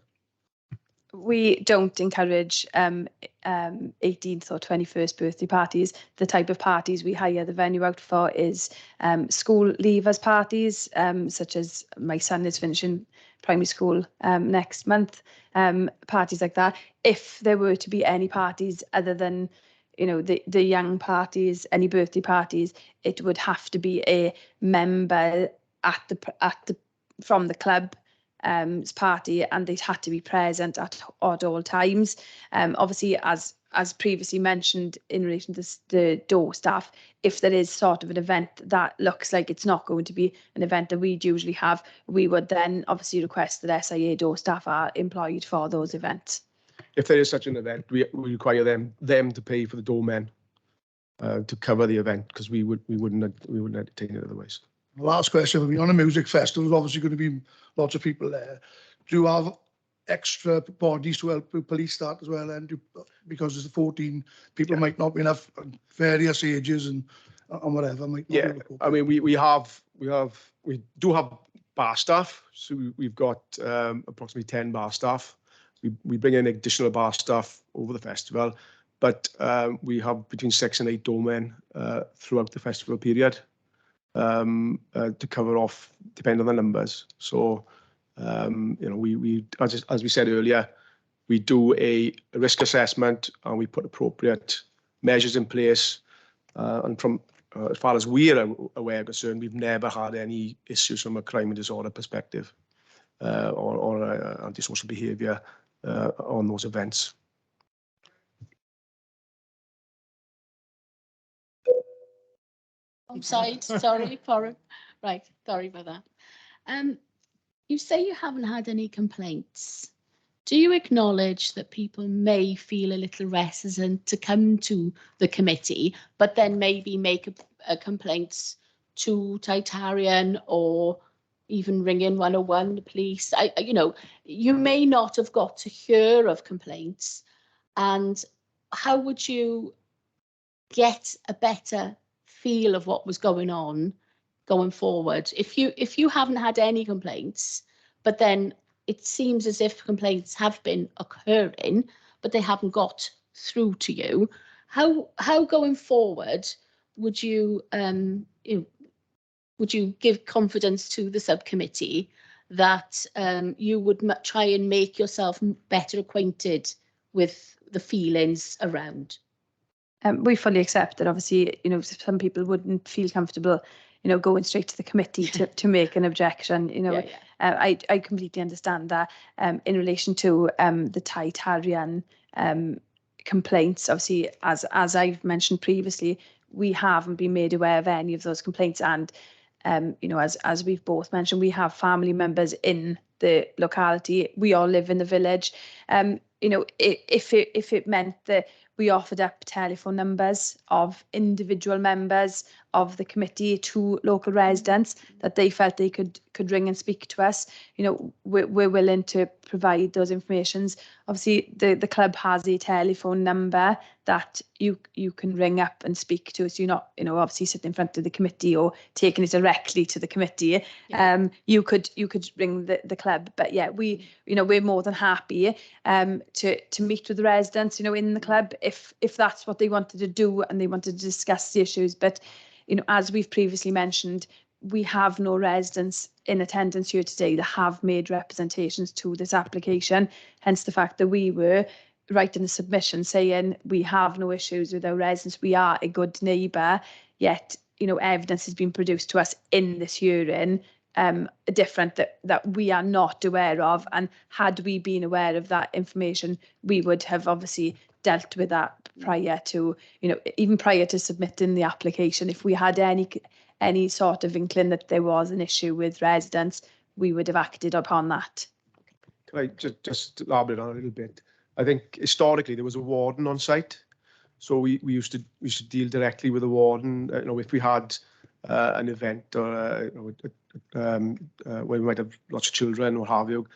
We don't encourage 18th or 21st birthday parties. The type of parties we hire the venue out for is school leavers parties, such as my son is finishing primary school next month, parties like that. If there were to be any parties other than, you know, the young parties, any birthday parties, it would have to be a member from the club party, and they'd had to be present at all times. Obviously, as previously mentioned in relation to the door staff, if there is sort of an event that looks like it's not going to be an event that we'd usually have, we would then obviously request that SIA door staff are employed for those events. If there is such an event, we require them to pay for the doormen to cover the event, because we wouldn't entertain it otherwise. Last question for me. On a music festival, there's obviously going to be lots of people there. Do you have extra bodies to help police that as well? And because there's 14 people, might not be enough, various ages and whatever. Yeah, I mean, we do have bar staff. So we've got approximately 10 bar staff. We bring in additional bar staff over the festival. but we have between 6 and 8 doormen throughout the festival period to cover off, depending on the numbers. So, we as we said earlier, we do a risk assessment and we put appropriate measures in place. And from as far as we're aware concerned, we've never had any issues from a crime and disorder perspective or antisocial behaviour on those events. I'm sorry, sorry, right, sorry about that. You say you haven't had any complaints. Do you acknowledge that people may feel a little reticent to come to the committee, but then maybe make a complaints to Titarian or even ring in 101, the police? You may not have got to hear of complaints. And how would you get a better feel of what was going on going forward if you haven't had any complaints, but then it seems as if complaints have been occurring but they haven't got through to you? How going forward would you give confidence to the subcommittee that you would try and make yourself better acquainted with the feelings around? We fully accept that obviously, some people wouldn't feel comfortable, going straight to the committee to make an objection. I completely understand that. In relation to the Titarian complaints, obviously, as I've mentioned previously, we haven't been made aware of any of those complaints. And, as we've both mentioned, we have family members in the locality. We all live in the village. If it meant that we offered up telephone numbers of individual members of the committee to local residents that they felt they could ring and speak to us, we're willing to provide those informations. Obviously, the club has a telephone number that you can ring up and speak to. So you're not, obviously sitting in front of the committee or taking it directly to the committee. Yeah. You could ring the club, but yeah, we're more than happy to meet with the residents, in the club if that's what they wanted to do and they wanted to discuss the issues. But as we've previously mentioned, we have no residents in attendance here today that have made representations to this application, hence the fact that we were writing the submission saying we have no issues with our residents, we are a good neighbour, yet evidence has been produced to us in this hearing different that we are not aware of. And had we been aware of that information, we would have obviously dealt with that prior to, even prior to submitting the application. If we had any sort of inkling that there was an issue with residents, we would have acted upon that. Can I just elaborate on a little bit? I think historically there was a warden on site, so we used to deal directly with the warden. If we had an event or where we might have lots of children or have you,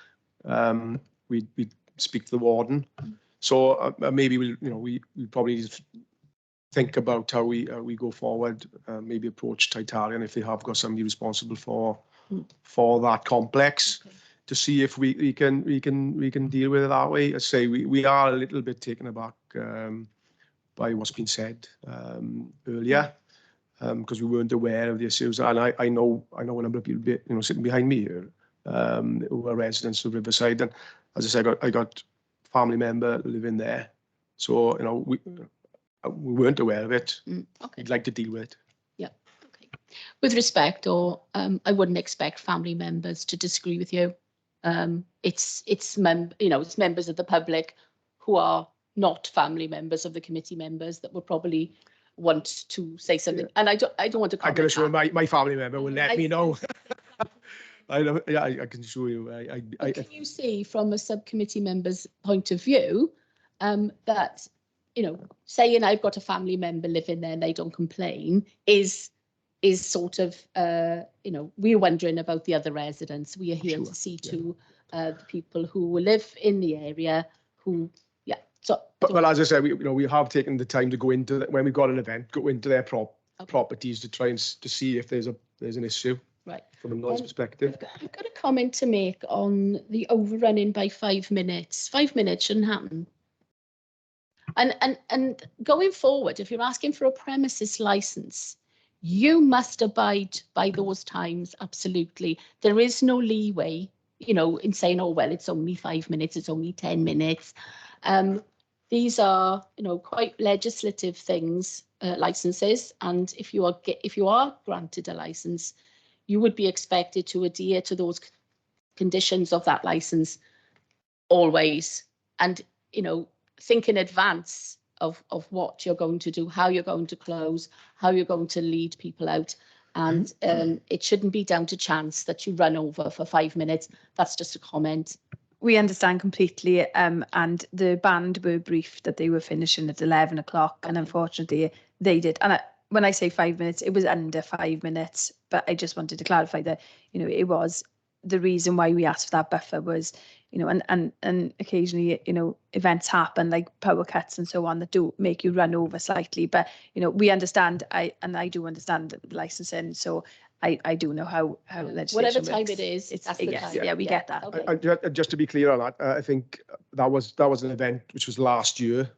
we'd speak to the warden. So maybe we probably need to think about how we go forward. Maybe approach Titarian if they have got somebody responsible for that complex, to see if we can deal with it that way. I say we are a little bit taken aback by what's been said earlier, because we weren't aware of the issues. And I know a number of people sitting behind me here who are residents of Riverside, and as I said, I got family member living there, so we weren't aware of it. Okay. We'd like to deal with it. Yeah. Okay. With respect, or I wouldn't expect family members to disagree with you. It's members of the public who are not family members of the committee members that would probably want to say something. Yeah. And I don't want to comment. I can assure my family member will let me know. I can assure you. Can you see from a subcommittee member's point of view that saying I've got a family member living there and they don't complain is sort of we're wondering about the other residents. We are here to see to the people who live in the area who. So, but as I said, we have taken the time to go into when we've got an event, go into their properties to try and to see if there's an issue. Right. From a noise perspective. I've got a comment to make on the overrunning by 5 minutes. 5 minutes shouldn't happen. And going forward, if you're asking for a premises license, you must abide by those times, absolutely. There is no leeway, you know, in saying, oh, well, it's only 5 minutes, it's only 10 minutes. These are, you know, quite legislative things, licenses. And if you are granted a license, you would be expected to adhere to those conditions of that license always. And, you know, think in advance of what you're going to do, how you're going to close, how you're going to lead people out. And it shouldn't be down to chance that you run over for 5 minutes. That's just a comment. We understand completely, and the band were briefed that they were finishing at 11 o'clock, and unfortunately they did. And when I say 5 minutes, it was under 5 minutes, but I just wanted to clarify that, you know, it was the reason why we asked for that buffer was, you know, and occasionally, you know, events happen like power cuts and so on that do make you run over slightly, but, you know, we understand, I do understand the licensing, so I do know how legislation Whatever time works. it is, It's, that's the yes, time. yeah, we get that. Okay. Just to be clear on that, I think that was an event which was last year,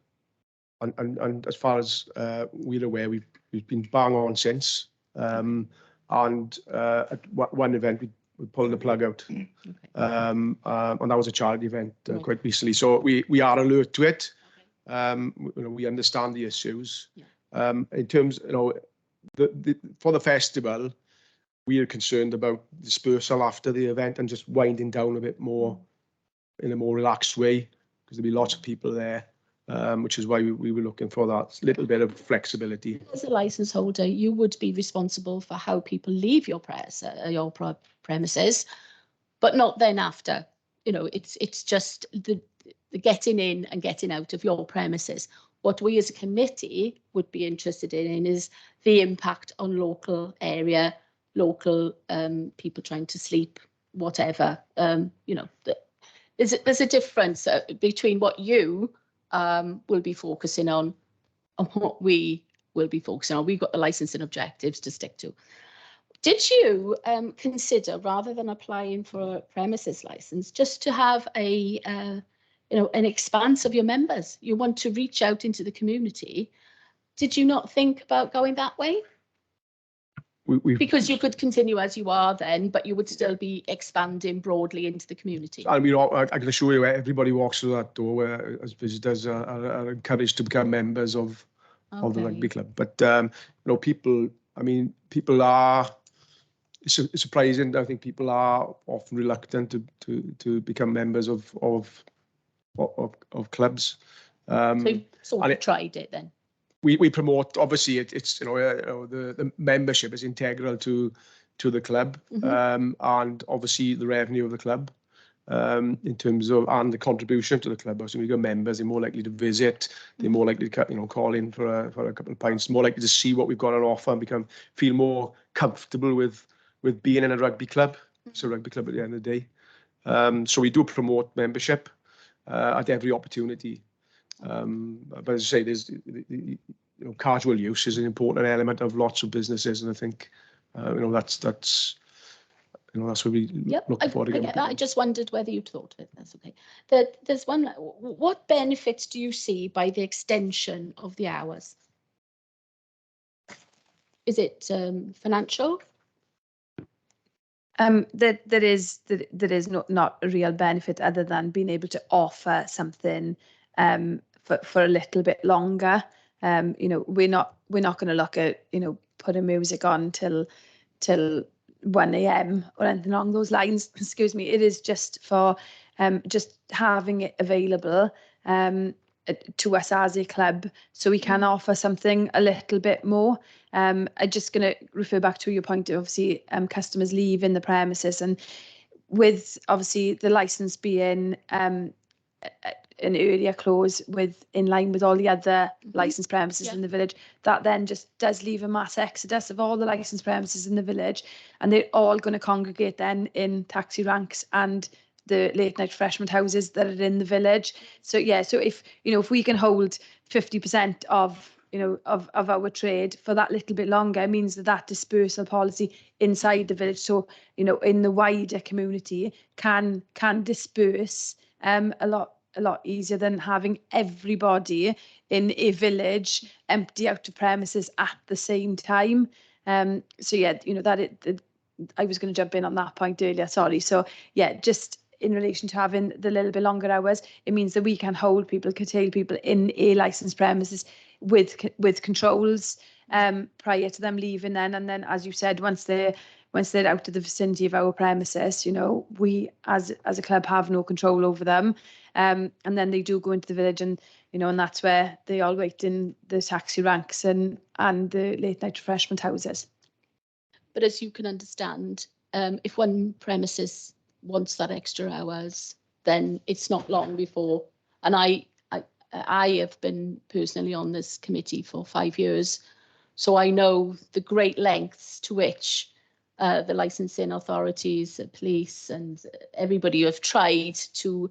and as far as we're aware, we've been bang on since. And at one event we pulled the plug out, Okay. and that was a charity event quite recently. So we are alert to it. Okay. You know, we understand the issues. Yeah. In terms, you know, for the festival, we are concerned about dispersal after the event and just winding down a bit more in a more relaxed way, because there'll be lots of people there, which is why we were looking for that little bit of flexibility. As a license holder, you would be responsible for how people leave your premises, but not then after. You know, it's just the getting in and getting out of your premises. What we as a committee would be interested in is the impact on local area, local people trying to sleep, whatever. You know, there's a difference between what you will be focusing on and what we will be focusing on. We've got the licensing objectives to stick to. Did you consider, rather than applying for a premises license, just to have a you know, an expanse of your members? You want to reach out into the community. Did you not think about going that way? Because you could continue as you are then, but you would still be expanding broadly into the community. I mean, I can assure you, everybody walks through that door where, as visitors, are encouraged to become members of the rugby club. But you know, people are. It's surprising. I think people are often reluctant to become members of clubs. So you sort of tried it then. We promote, obviously it's you know, the membership is integral to the club, and obviously the revenue of the club, in terms of, and the contribution to the club. So we've got members, they're more likely to visit, they're more likely to, you know, call in for a couple of pints, more likely to see what we've got on offer and feel more comfortable with being in a rugby club. It's a rugby club at the end of the day. So we do promote membership at every opportunity. But as I say, there's, you know, casual use is an important element of lots of businesses, and I think you know, that's you know, that's where we look forward to getting. I just wondered whether you'd thought of it. That's okay. There's one. What benefits do you see by the extension of the hours? Is it financial? There is not a real benefit other than being able to offer something for a little bit longer. You know, we're not going to look at, you know, putting music on till 1 AM or anything along those lines. Excuse me. It is just for just having it available to us as a club, so we can offer something a little bit more. I'm just going to refer back to your point of, obviously, customers leaving the premises, and with obviously the license being an area clause in line with all the other licensed premises in the village, that then just does leave a mass exodus of all the licensed premises in the village, and they're all going to congregate then in taxi ranks and the late night refreshment houses that are in the village. So yeah, so if, you know, if we can hold 50% of, you know, of our trade for that little bit longer, it means that dispersal policy inside the village, so, you know, in the wider community, can disperse a lot easier than having everybody in a village empty out of premises at the same time. So yeah, you know, I was going to jump in on that point earlier, sorry. So yeah, just in relation to having the little bit longer hours, it means that we can hold people, curtail people in a licensed premises with controls prior to them leaving then. And then, as you said, once they're out of the vicinity of our premises, you know, we as a club have no control over them. And then they do go into the village, and you know, and that's where they all wait in the taxi ranks and the late night refreshment houses. But as you can understand, if one premises wants that extra hours, then it's not long before. And I have been personally on this committee for 5 years, so I know the great lengths to which the licensing authorities, the police, and everybody have tried to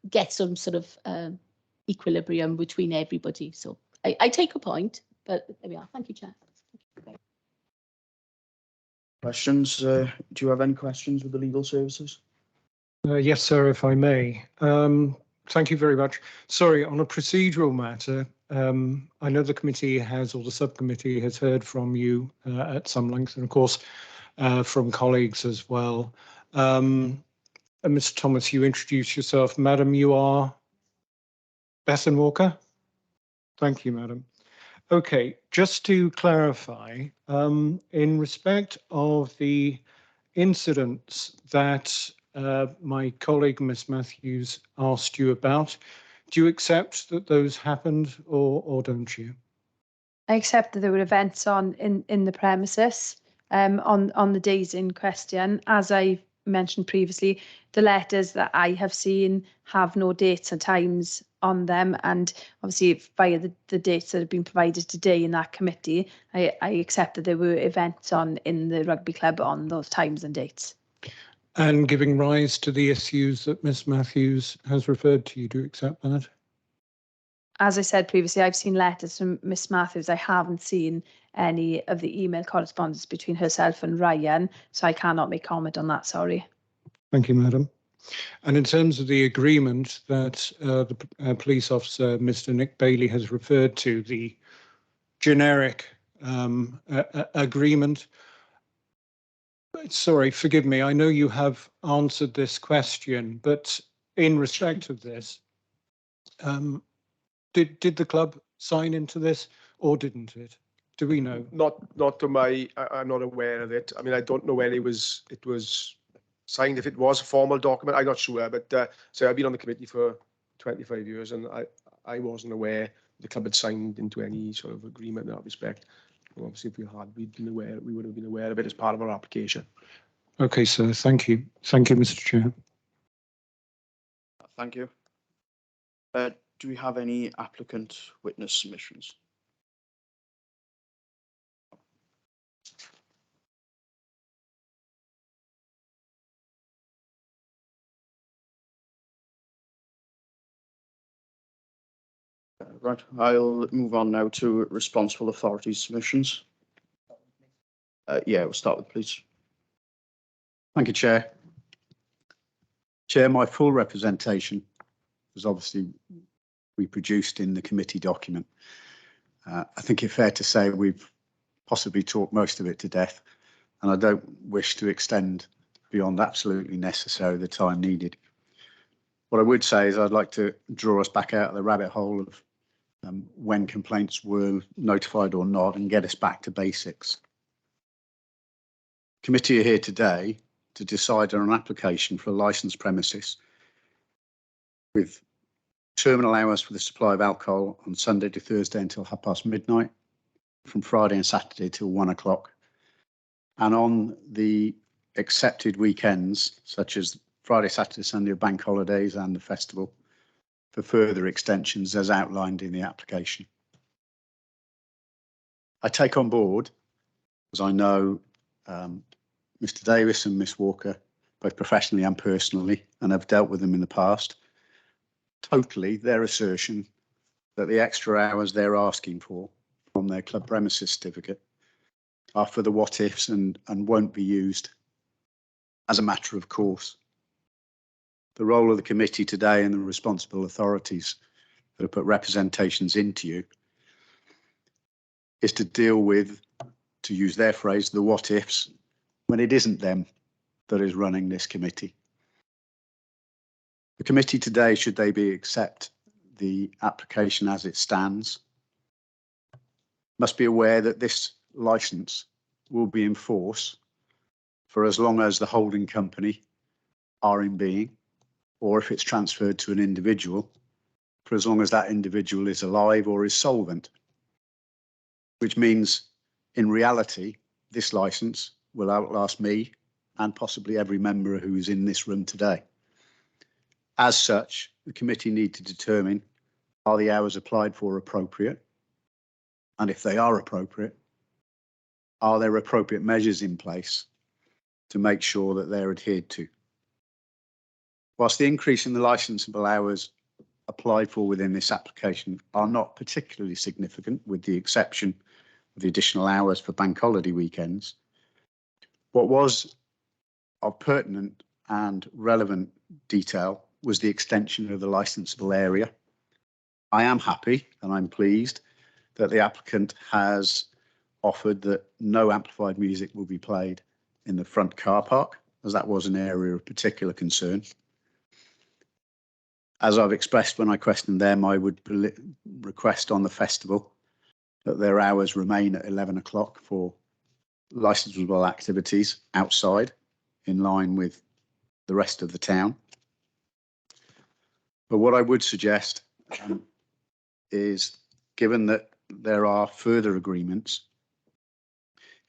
get some sort of equilibrium between everybody. So I take a point, but there we are. Thank you, Chair. Questions? Do you have any questions with the legal services? Yes, sir, if I may. Thank you very much. Sorry, on a procedural matter, I know the committee has, or the subcommittee has heard from you at some length, and of course from colleagues as well. Mr. Thomas, you introduced yourself. Madam, you are Bethan Walker? Thank you, madam. Okay, just to clarify, in respect of the incidents that my colleague, Miss Matthews, asked you about, do you accept that those happened, or don't you? I accept that there were events in the premises on the days in question. As I mentioned previously, the letters that I have seen have no dates and times on them, and obviously via the dates that have been provided today in that committee, I accept that there were events in the rugby club on those times and dates. And giving rise to the issues that Miss Matthews has referred to, you do accept that? As I said previously, I've seen letters from Miss Matthews. I haven't seen any of the email correspondence between herself and Ryan, so I cannot make comment on that, sorry. Thank you, madam. And in terms of the agreement that the police officer, Mr. Nick Bailey, has referred to, the generic agreement, sorry, forgive me, I know you have answered this question, but in respect of this, did the club sign into this, or didn't it? Do we know? Not to my, I'm not aware of it. I mean, I don't know when it was signed. If it was a formal document, I'm not sure. But so I've been on the committee for 25 years, and I wasn't aware the club had signed into any sort of agreement in that respect. Well, obviously, if we had, we would have been aware of it as part of our application. Okay, sir. Thank you. Thank you, Mr. Chair. Thank you. Do we have any applicant witness submissions? Right, I'll move on now to responsible authorities submissions. Yeah, we'll start with police. Thank you, Chair. Chair, my full representation was obviously reproduced in the committee document. I think it's fair to say we've possibly talked most of it to death, and I don't wish to extend beyond absolutely necessary the time needed. What I would say is I'd like to draw us back out of the rabbit hole of when complaints were notified or not, and get us back to basics. Committee are here today to decide on an application for a licensed premises with terminal hours for the supply of alcohol on Sunday to Thursday until midnight, from Friday and Saturday till 1 o'clock, and on the accepted weekends such as Friday, Saturday, Sunday, bank holidays and the festival, for further extensions as outlined in the application. I take on board, as I know Mr. Davis and Miss Walker, both professionally and personally, and have dealt with them in the past, totally their assertion that the extra hours they're asking for from their club premises certificate are for the what ifs and won't be used as a matter of course. The role of the committee today and the responsible authorities that have put representations into you is to deal with, to use their phrase, the what ifs, when it isn't them that is running this committee. The committee today, should they be accept the application as it stands, must be aware that this licence will be in force for as long as the holding company are in being, or if it's transferred to an individual, for as long as that individual is alive or is solvent. Which means, in reality, this licence will outlast me and possibly every member who is in this room today. As such, the committee need to determine, are the hours applied for appropriate? And if they are appropriate, are there appropriate measures in place to make sure that they're adhered to? Whilst the increase in the licensable hours applied for within this application are not particularly significant, with the exception of the additional hours for bank holiday weekends, what was of pertinent and relevant detail was the extension of the licensable area. I am happy and I'm pleased that the applicant has offered that no amplified music will be played in the front car park, as that was an area of particular concern. As I've expressed when I questioned them, I would request on the festival that their hours remain at 11 o'clock for licensable activities outside, in line with the rest of the town. But what I would suggest is, given that there are further agreements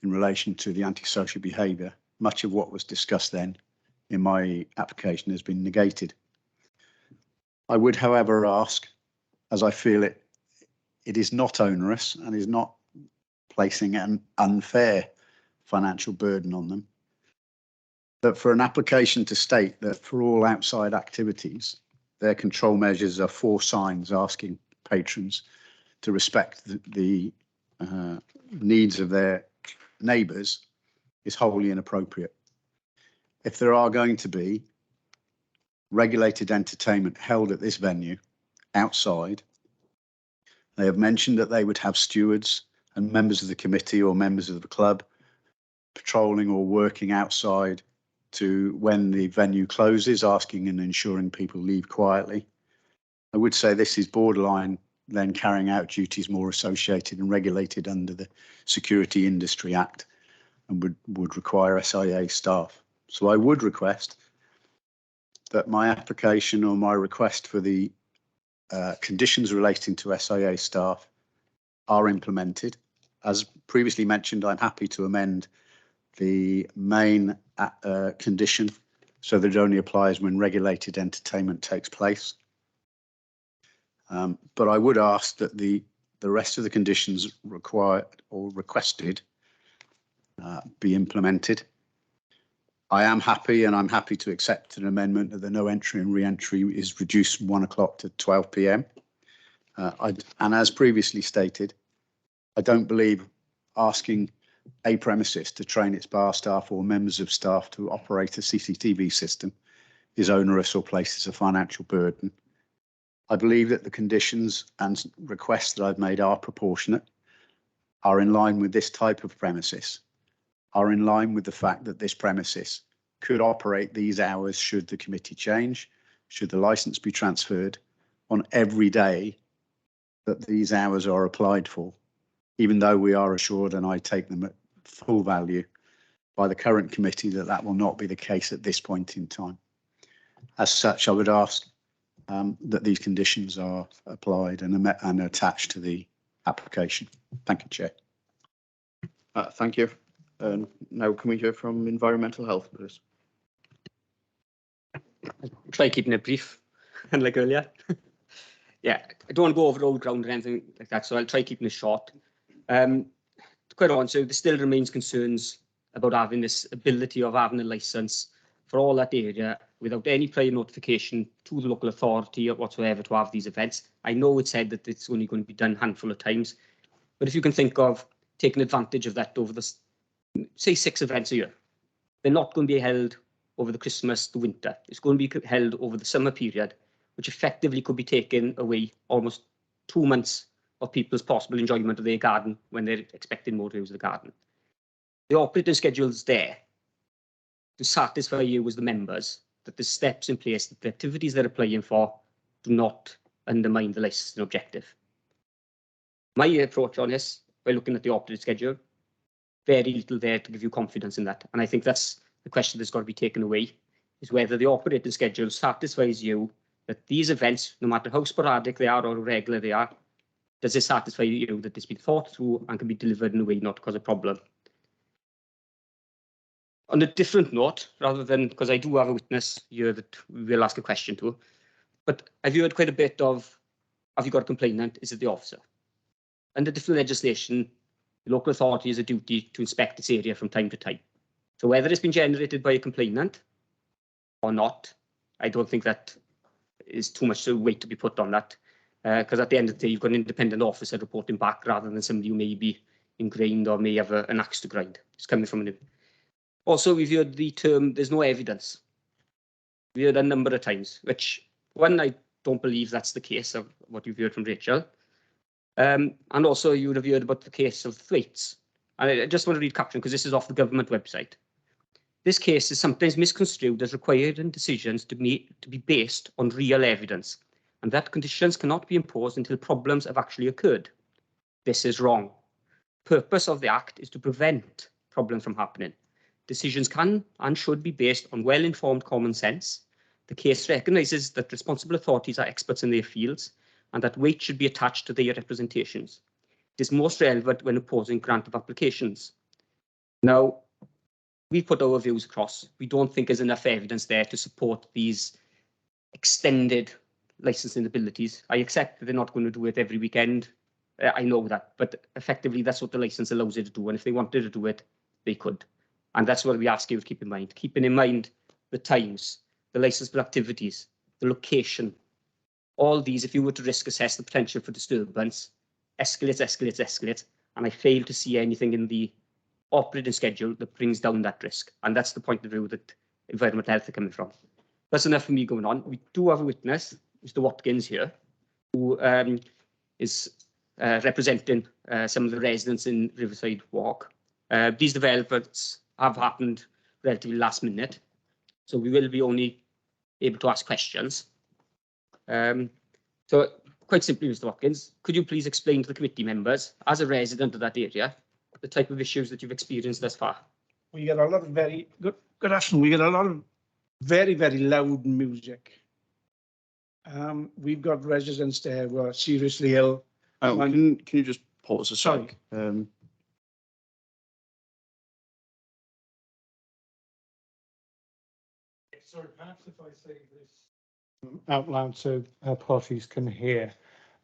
in relation to the antisocial behaviour, much of what was discussed then in my application has been negated. I would, however, ask, as I feel it is not onerous and is not placing an unfair financial burden on them, that for an application to state that for all outside activities, their control measures are 4 signs asking patrons to respect the needs of their neighbours is wholly inappropriate. If there are going to be regulated entertainment held at this venue outside, they have mentioned that they would have stewards and members of the committee or members of the club patrolling or working outside to when the venue closes, asking and ensuring people leave quietly. I would say this is borderline then carrying out duties more associated and regulated under the Security Industry Act and would require SIA staff. So I would request that my application or my request for the conditions relating to SIA staff are implemented. As previously mentioned, I'm happy to amend the main condition so that it only applies when regulated entertainment takes place. But I would ask that the rest of the conditions required or requested be implemented. I am happy, and I'm happy to accept an amendment that the no entry and re-entry is reduced from 1 o'clock to 12 p.m. And as previously stated, I don't believe asking a premises to train its bar staff or members of staff to operate a CCTV system is onerous or places a financial burden. I believe that the conditions and requests that I've made are proportionate, are in line with this type of premises, are in line with the fact that this premises could operate these hours should the committee change, should the licence be transferred on every day that these hours are applied for, even though we are assured, and I take them at full value, by the current committee that that will not be the case at this point in time. As such, I would ask that these conditions are applied and attached to the application. Thank you, Chair. Thank you. Now can we hear from Environmental Health, please? I'll try keeping it brief, unlike earlier. Yeah, I don't want to go over old ground or anything like that, so I'll try keeping it short. Quite on, so there still remains concerns about having this ability of having a licence for all that area without any prior notification to the local authority or whatsoever to have these events. I know it said that it's only going to be done a handful of times, but if you can think of taking advantage of that over the, say, 6 events a year, they're not going to be held over the Christmas to winter. It's going to be held over the summer period, which effectively could be taking away almost 2 months of people's possible enjoyment of their garden when they're expecting more to use the garden. The operating schedule's there to satisfy you as the members that there's steps in place that the activities they're applying for do not undermine the licensing objective. My approach on this, by looking at the operating schedule, very little there to give you confidence in that. And I think that's the question that's got to be taken away, is whether the operating schedule satisfies you that these events, no matter how sporadic they are or regular they are, does it satisfy you that it's been thought through and can be delivered in a way not to cause a problem? On a different note, rather than, because I do have a witness here that we will ask a question to, but I've heard quite a bit of, have you got a complainant? Is it the officer? Under different legislation, the local authority has a duty to inspect its area from time to time. So whether it's been generated by a complainant or not, I don't think that is too much weight to be put on that. Because at the end of the day, you've got an independent officer reporting back rather than somebody who may be ingrained or may have an axe to grind. It's coming from an. Also, we've heard the term, there's no evidence. We heard a number of times, which, one, I don't believe that's the case of what you've heard from Rachel. And also, you would have heard about the case of threats. And I just want to read caption because this is off the government website. This case is sometimes misconstrued as requiring decisions to be based on real evidence, and that conditions cannot be imposed until problems have actually occurred. This is wrong. Purpose of the Act is to prevent problems from happening. Decisions can and should be based on well-informed common sense. The case recognises that responsible authorities are experts in their fields and that weight should be attached to their representations. It is most relevant when opposing grant of applications. Now, we put our views across. We don't think there's enough evidence there to support these extended licensing abilities. I accept that they're not going to do it every weekend. I know that, but effectively that's what the license allows you to do. And if they wanted to do it, they could. And that's what we ask you to keep in mind. Keeping in mind the times, the licensable activities, the location, all these, if you were to risk assess the potential for disturbance, escalates, and I fail to see anything in the operating schedule that brings down that risk. And that's the point of view that environmental health are coming from. That's enough for me going on. We do have a witness, Mr. Watkins here, who is representing some of the residents in Riverside Walk. These developments have happened relatively last minute, so we will be only able to ask questions. So quite simply, Mr. Watkins, could you please explain to the committee members, as a resident of that area, the type of issues that you've experienced thus far? We get a lot of very good afternoon. We get a lot of very loud music. We've got residents there who are seriously ill. Can you just pause a sec? Sorry, perhaps if I say this out loud so parties can hear.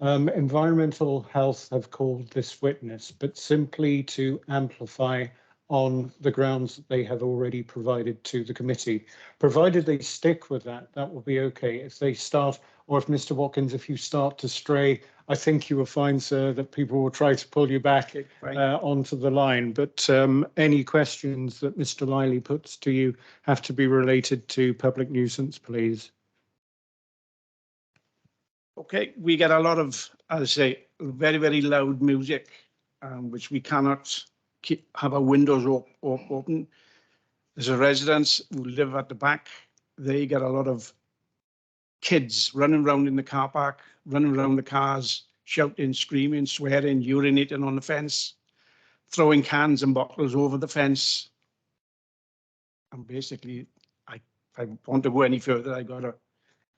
Environmental health have called this witness, but simply to amplify on the grounds that they have already provided to the committee. Provided they stick with that, that will be okay. If they start, or if Mr. Watkins, if you start to stray, I think you will find, sir, that people will try to pull you back onto the line. But any questions that Mr. Liley puts to you have to be related to public nuisance, please. Okay, we get a lot of, as I say, very loud music, which we cannot have our windows open. There's a residents who live at the back. They get a lot of kids running around in the car park, running around the cars, shouting, screaming, swearing, urinating on the fence, throwing cans and bottles over the fence. And basically, if I want to go any further, I got to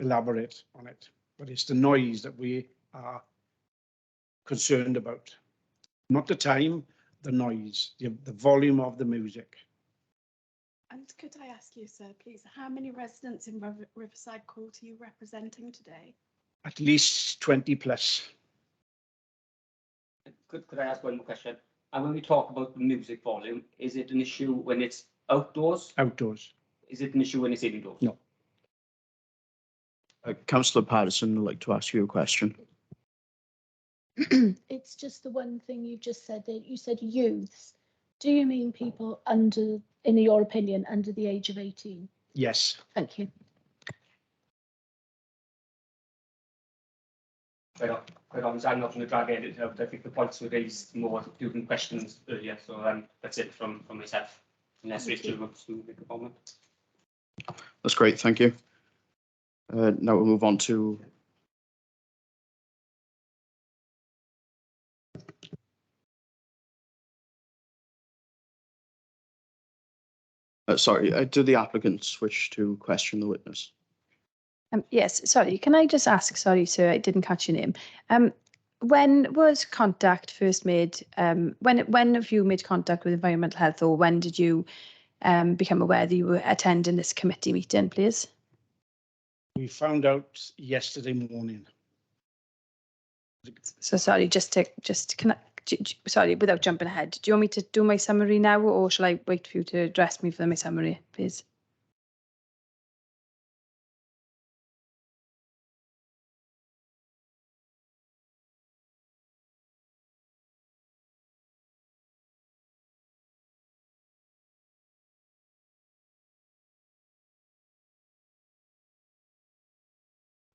elaborate on it. But it's the noise that we are concerned about. Not the time, the noise, the volume of the music. And could I ask you, sir, please, how many residents in Riverside Court are you representing today? At least 20 plus. Could I ask one more question? And when we talk about the music volume, is it an issue when it's outdoors? Outdoors. Is it an issue when it's indoors? No. Councillor Patterson would like to ask you a question. It's just the one thing you just said. That you said youths. Do you mean people under, in your opinion, under the age of 18? Yes. Thank you. Quite honest, I'm not going to drag it out. I think the points were raised more during questions earlier, so that's it from myself. Unless Rachel wants to make a comment. That's great, thank you. Now we'll move on to do the applicants wish to question the witness? Yes, sorry, can I just ask, sorry, sir, I didn't catch your name. When was contact first made? When have you made contact with Environmental Health, or when did you become aware that you were attending this committee meeting, please? We found out yesterday morning. So sorry, sorry, without jumping ahead, do you want me to do my summary now, or shall I wait for you to address me for my summary, please?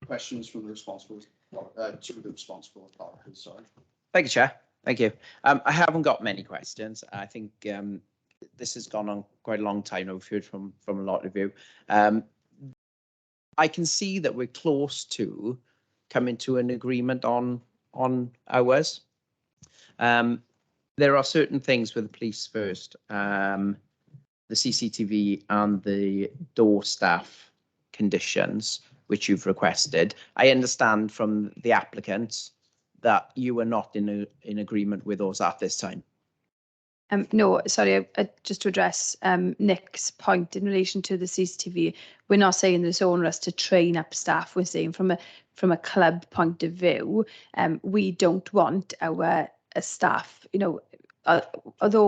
Questions from the responsible, to the responsible authorities, sorry. Thank you, Chair. Thank you. I haven't got many questions. I think this has gone on quite a long time. I've heard from a lot of you. I can see that we're close to coming to an agreement on hours. There are certain things with the police first, the CCTV and the door staff conditions, which you've requested. I understand from the applicants that you are not in agreement with those at this time. No, sorry, just to address Nick's point in relation to the CCTV, we're not saying there's onerous to train up staff. We're saying from a club point of view, we don't want our staff, although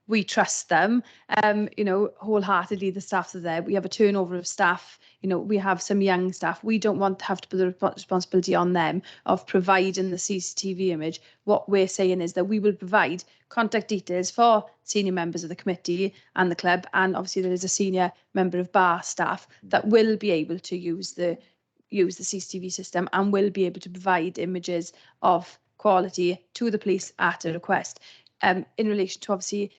we trust them, wholeheartedly, the staff that are there. We have a turnover of staff, we have some young staff. We don't want to have to put the responsibility on them of providing the CCTV image. What we're saying is that we will provide contact details for senior members of the committee and the club, and obviously there is a senior member of bar staff that will be able to use the CCTV system and will be able to provide images of quality to the police at a request. In relation to, obviously,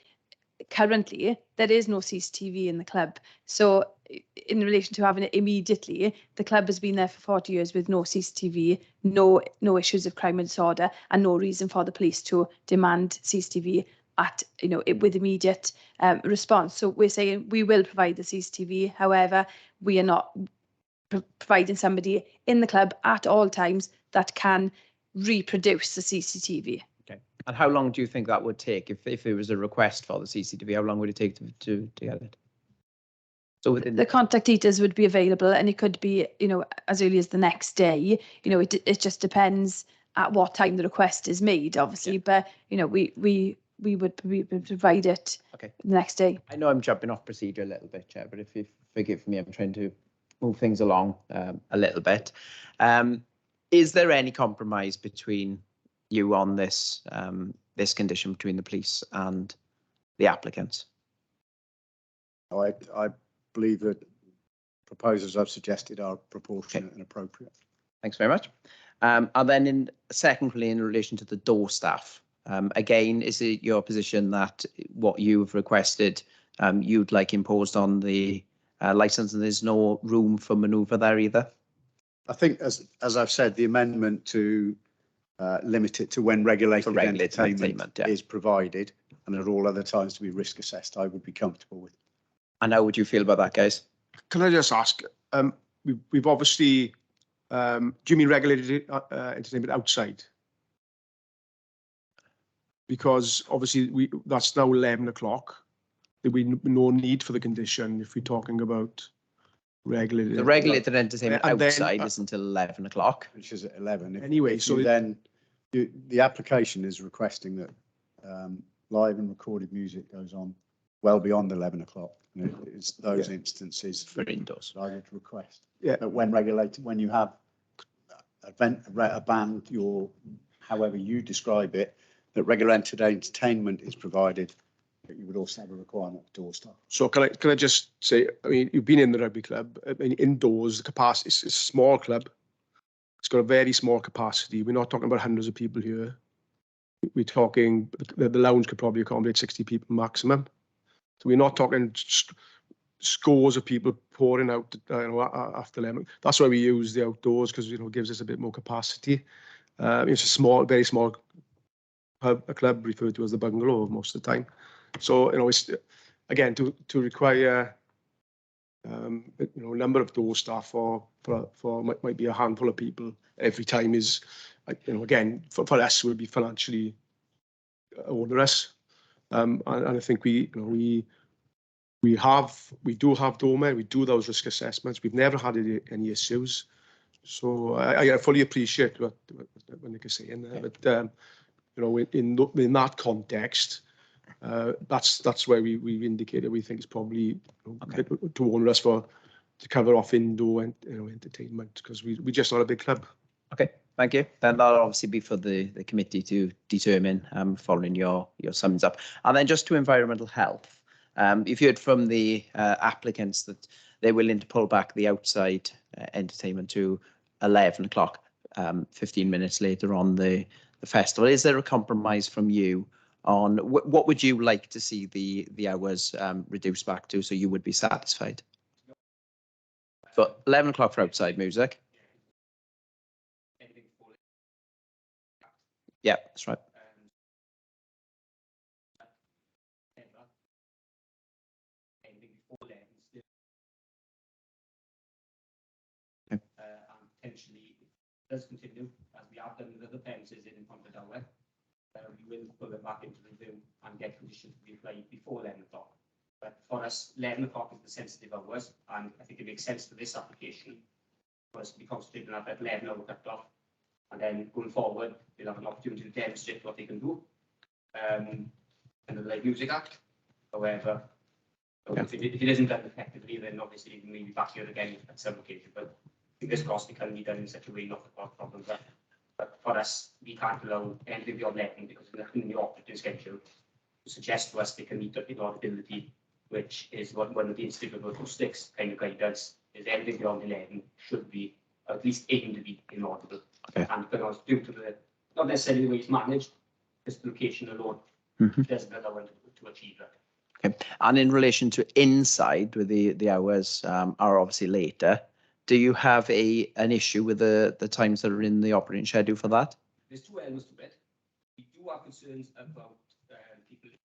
currently there is no CCTV in the club, so in relation to having it immediately, the club has been there for 40 years with no CCTV, no issues of crime and disorder, and no reason for the police to demand CCTV at with immediate response. So we're saying we will provide the CCTV. However, we are not providing somebody in the club at all times that can reproduce the CCTV. Okay. And how long do you think that would take if there was a request for the CCTV? How long would it take to get it? So within the contact details would be available, and it could be as early as the next day. It just depends at what time the request is made, obviously. Yeah. But we would provide it the next day. I know I'm jumping off procedure a little bit, Chair, but if you forgive me, I'm trying to move things along a little bit. Is there any compromise between you on this this condition between the police and the applicants? I believe that proposals I've suggested are proportionate and appropriate. Thanks very much. And then secondly, in relation to the door staff, again, is it your position that what you've requested you'd like imposed on the licence, and there's no room for manoeuvre there either? I think, as I've said, the amendment to limit it to when regulated entertainment is provided, and at all other times to be risk assessed, I would be comfortable with. And how would you feel about that, guys? Can I just ask, we've obviously, do you mean regulated entertainment outside? Because obviously that's now 11 o'clock. There'd be no need for the condition if we're talking about regulated. The regulated entertainment outside is until 11 o'clock. Which is at 11. Anyway, so then the application is requesting that live and recorded music goes on well beyond 11 o'clock. It's those instances for indoors I would request. Yeah. That when regulated, when you have a band, however you describe it, that regulated entertainment is provided But you would also have a requirement for door staff. So can I just say, I mean, you've been in the rugby club. I mean, indoors, the capacity, it's a small club. It's got a very small capacity. We're not talking about hundreds of people here. We're talking, the lounge could probably accommodate 60 people maximum. So we're not talking scores of people pouring out, after 11. That's why we use the outdoors, because, it gives us a bit more capacity. It's a small, very small pub, a club referred to as the bungalow most of the time. So, it's, again, to require, a number of door staff for might be a handful of people every time is, again, for us would be financially onerous. And I think we do have doormen, we do those risk assessments. We've never had any issues. So I fully appreciate what Nick is saying there, but in that context, that's where we've indicated we think it's probably too onerous to cover off indoor and entertainment, because we're just not a big club. Okay, thank you. Then that'll obviously be for the committee to determine following your sums up. And then just to environmental health, you've heard from the applicants that they're willing to pull back the outside entertainment to 11 o'clock, 15 minutes later on the festival. Is there a compromise from you on what would you like to see the hours reduced back to, so you would be satisfied? So 11 o'clock for outside music. Yeah, that's right. And potentially does continue, as we have done with other premises in Pontardawe. We will pull it back into review and get conditions to be applied before 11 o'clock. But for us, 11 o'clock is the sensitive hours, and I think it makes sense for this application for us to be concentrating on that 11 hour cut off. And then going forward, they'll have an opportunity to demonstrate what they can do under the Live Music Act. However, if it isn't done effectively, then obviously we may be back here again at some occasion. But fingers crossed it can be done in such a way not to cause problems. But for us, we can't allow anything beyond 11 because there's nothing in the operating schedule to suggest to us they can meet inaudibility, which is what one of the Institute of Acoustics kind of guide does, is anything beyond 11 should be at least aimed to be inaudible. Okay. And because due to the, not necessarily the way it's managed, just the location alone doesn't allow one to achieve that. Okay. And in relation to inside, with the hours are obviously later, do you have an issue with the times that are in the operating schedule for that? There's two elements to it. We do have concerns about people.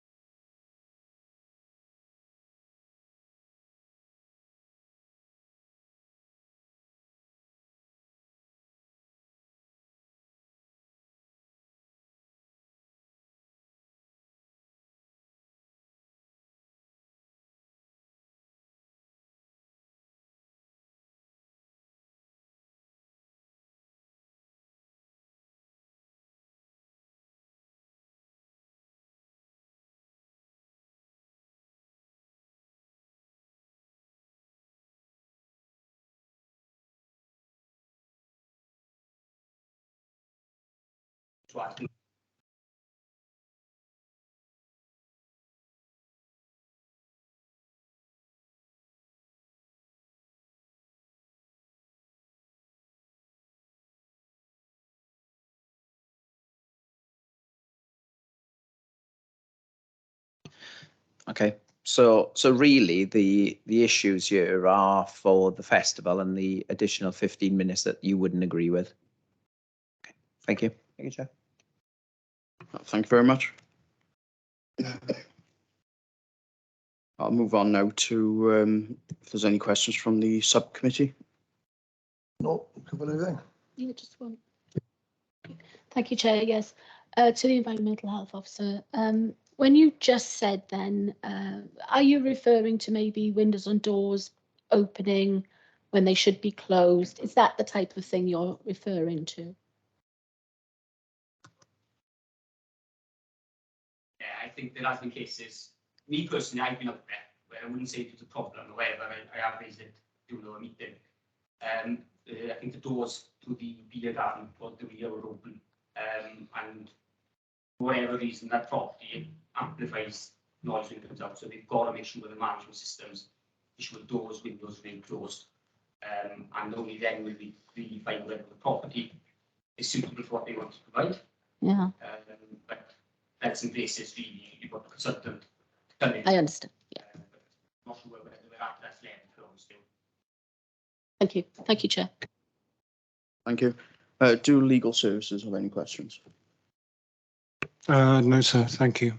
Okay, so really the issues here are for the festival and the additional 15 minutes that you wouldn't agree with. Okay, thank you. Thank you, Chair. Thank you very much. I'll move on now to if there's any questions from the subcommittee. No, cover everything. Yeah, just one. Thank you, Chair. Yes, to the Environmental Health Officer. When you just said then, are you referring to maybe windows and doors opening when they should be closed? Is that the type of thing you're referring to? Yeah, I think there has been cases, me personally, I've been up there, where I wouldn't say it was a problem, however, I have raised it during a meeting. I think the doors to the beer garden or the beer were open, and for whatever reason, that property amplifies noise when it comes out. So they've got to make sure the management systems, ensure doors, windows remain closed. And only then will we really find whether the property is suitable for what they want to provide. Yeah, But that's in places really, you've got the consultant to come in. I understand. Yeah. But not sure whether we're at that level still. Thank you. Thank you, Chair. Thank you. Do legal services have any questions? No, sir. Thank you.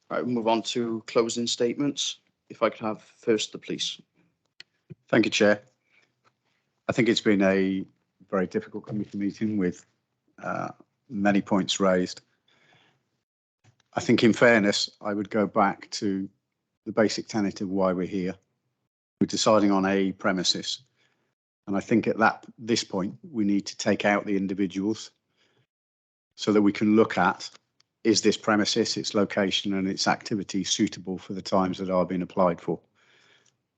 Right, we'll move on to closing statements. If I could have first the police. Thank you, Chair. I think it's been a very difficult committee meeting with many points raised. I think in fairness, I would go back to the basic tenet of why we're here. We're deciding on a premises. And I think at this point, we need to take out the individuals so that we can look at, is this premises, its location and its activity suitable for the times that are being applied for?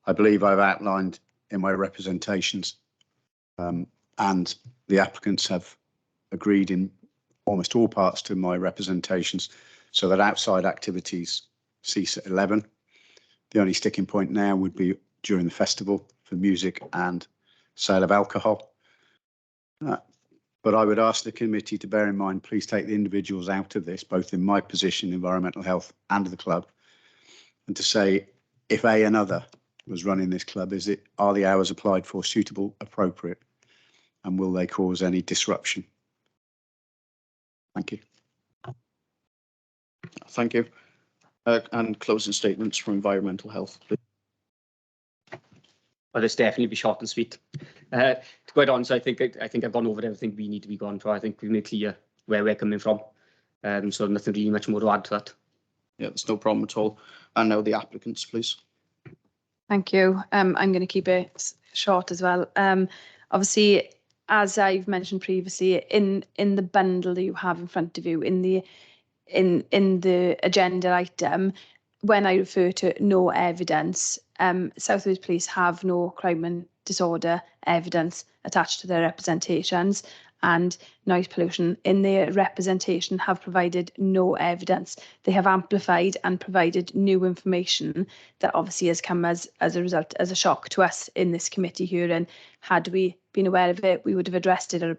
I believe I've outlined in my representations and the applicants have agreed in almost all parts to my representations, so that outside activities cease at 11. The only sticking point now would be during the festival for music and sale of alcohol. But I would ask the committee to bear in mind, please take the individuals out of this, both in my position, environmental health and the club, and to say if another was running this club, are the hours applied for suitable, appropriate, and will they cause any disruption? Thank you. Thank you. And closing statements from environmental health, please. Well, it's definitely be short and sweet. To quite honest, I think I've gone over everything we need to be gone for. I think we've made clear where we're coming from. So nothing really much more to add to that. Yeah, there's no problem at all. And now the applicants, please. Thank you. I'm going to keep it short as well. Obviously, as I've mentioned previously, in the bundle that you have in front of you, in the agenda item, when I refer to no evidence, South Wales Police have no crime and disorder evidence attached to their representations, and noise pollution in their representation have provided no evidence. They have amplified and provided new information that obviously has come as a result, as a shock to us in this committee hearing. Had we been aware of it, we would have addressed it at a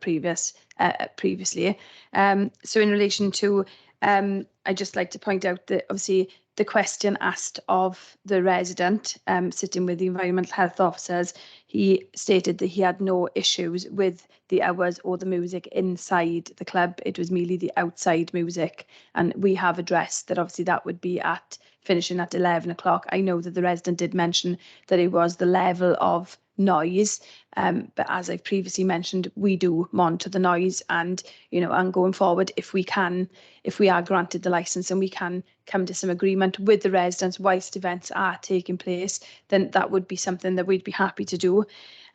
previously. So in relation to, I'd just like to point out that obviously the question asked of the resident sitting with the environmental health officers, he stated that he had no issues with the hours or the music inside the club. It was merely the outside music. And we have addressed that obviously that would be at finishing at 11 o'clock. I know that the resident did mention that it was the level of noise, but as I've previously mentioned, we do monitor the noise, and and going forward, if we are granted the license and we can come to some agreement with the residents whilst events are taking place, then that would be something that we'd be happy to do.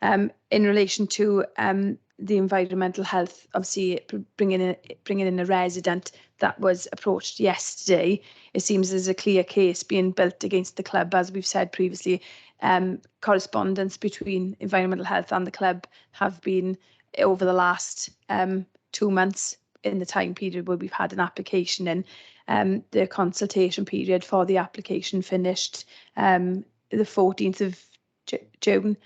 In relation to the environmental health, obviously bringing in a resident that was approached yesterday, it seems there's a clear case being built against the club. As we've said previously, correspondence between environmental health and the club have been over the last 2 months in the time period where we've had an application in. The consultation period for the application finished the 14th of June.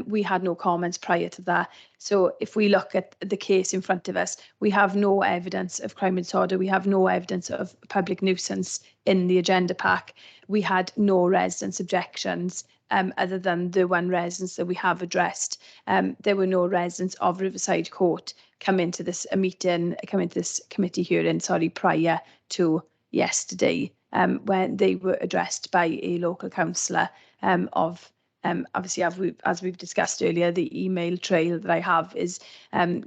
We had no comments prior to that. So if we look at the case in front of us, we have no evidence of crime and disorder. We have no evidence of public nuisance in the agenda pack. We had no residence objections other than the one residence that we have addressed. There were no residents of Riverside Court come into this committee hearing, prior to yesterday, when they were addressed by a local councillor obviously, as we've discussed earlier, the email trail that I have is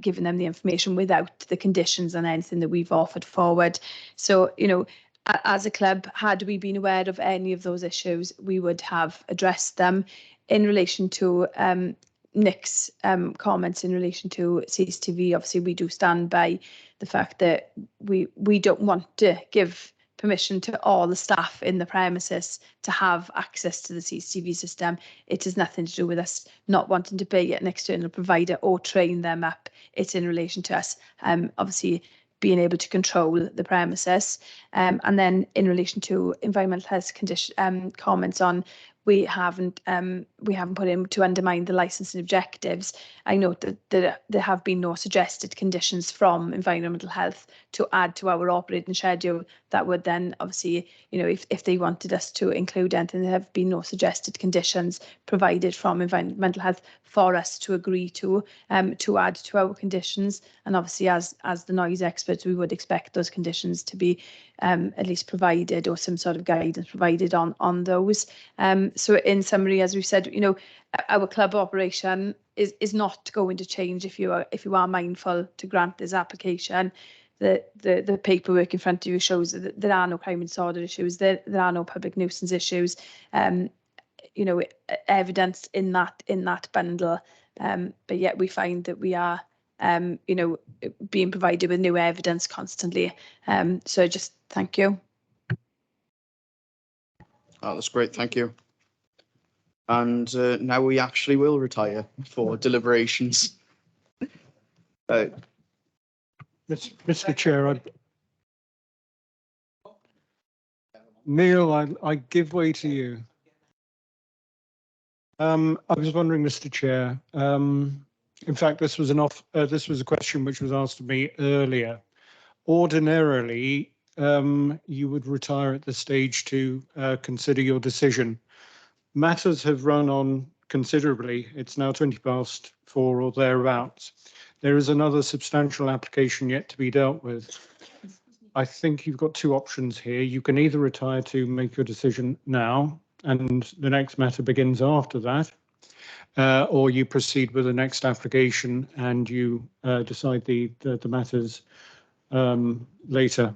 giving them the information without the conditions and anything that we've offered forward. So, as a club, had we been aware of any of those issues, we would have addressed them. In relation to Nick's comments in relation to CCTV, obviously we do stand by the fact that we don't want to give permission to all the staff in the premises to have access to the CCTV system. It has nothing to do with us not wanting to pay an external provider or train them up. It's in relation to us obviously being able to control the premises. And then in relation to environmental health comments on, we haven't put in to undermine the licensing objectives. I note that there have been no suggested conditions from environmental health to add to our operating schedule. That would then obviously, you know, if they wanted us to include anything, there have been no suggested conditions provided from environmental health for us to agree to add to our conditions. And obviously, as the noise experts, we would expect those conditions to be at least provided, or some sort of guidance provided on those. So in summary, as we've said, you know, our club operation is not going to change if you are mindful to grant this application. The paperwork in front of you shows that there are no crime and disorder issues, there are no public nuisance issues, you know, evidenced in that bundle. But yet we find that we are you know, being provided with new evidence constantly. So just thank you. Oh, that's great, thank you. And now we actually will retire for deliberations. Mr. Chair, Neil, I give way to you. I was wondering, Mr. Chair, in fact, this was a question which was asked of me earlier. Ordinarily, you would retire at this stage to consider your decision. Matters have run on considerably. It's now 4:20 or thereabouts. There is another substantial application yet to be dealt with. I think you've got two options here. You can either retire to make your decision now, and the next matter begins after that, or you proceed with the next application and you decide the matters later.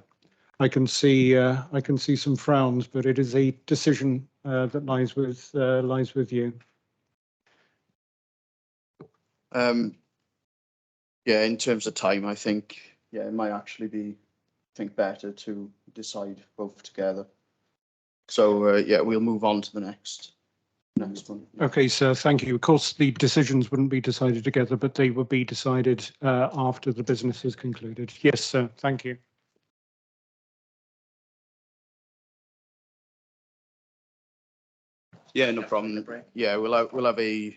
I can see some frowns, but it is a decision that lies with you. Yeah, in terms of time, I think, yeah, it might actually be, better to decide both together. So yeah, we'll move on to the next one. Okay, sir, thank you. Of course, the decisions wouldn't be decided together, but they would be decided after the business is concluded. Yes, sir, thank you. Yeah, no problem. Yeah, we'll have a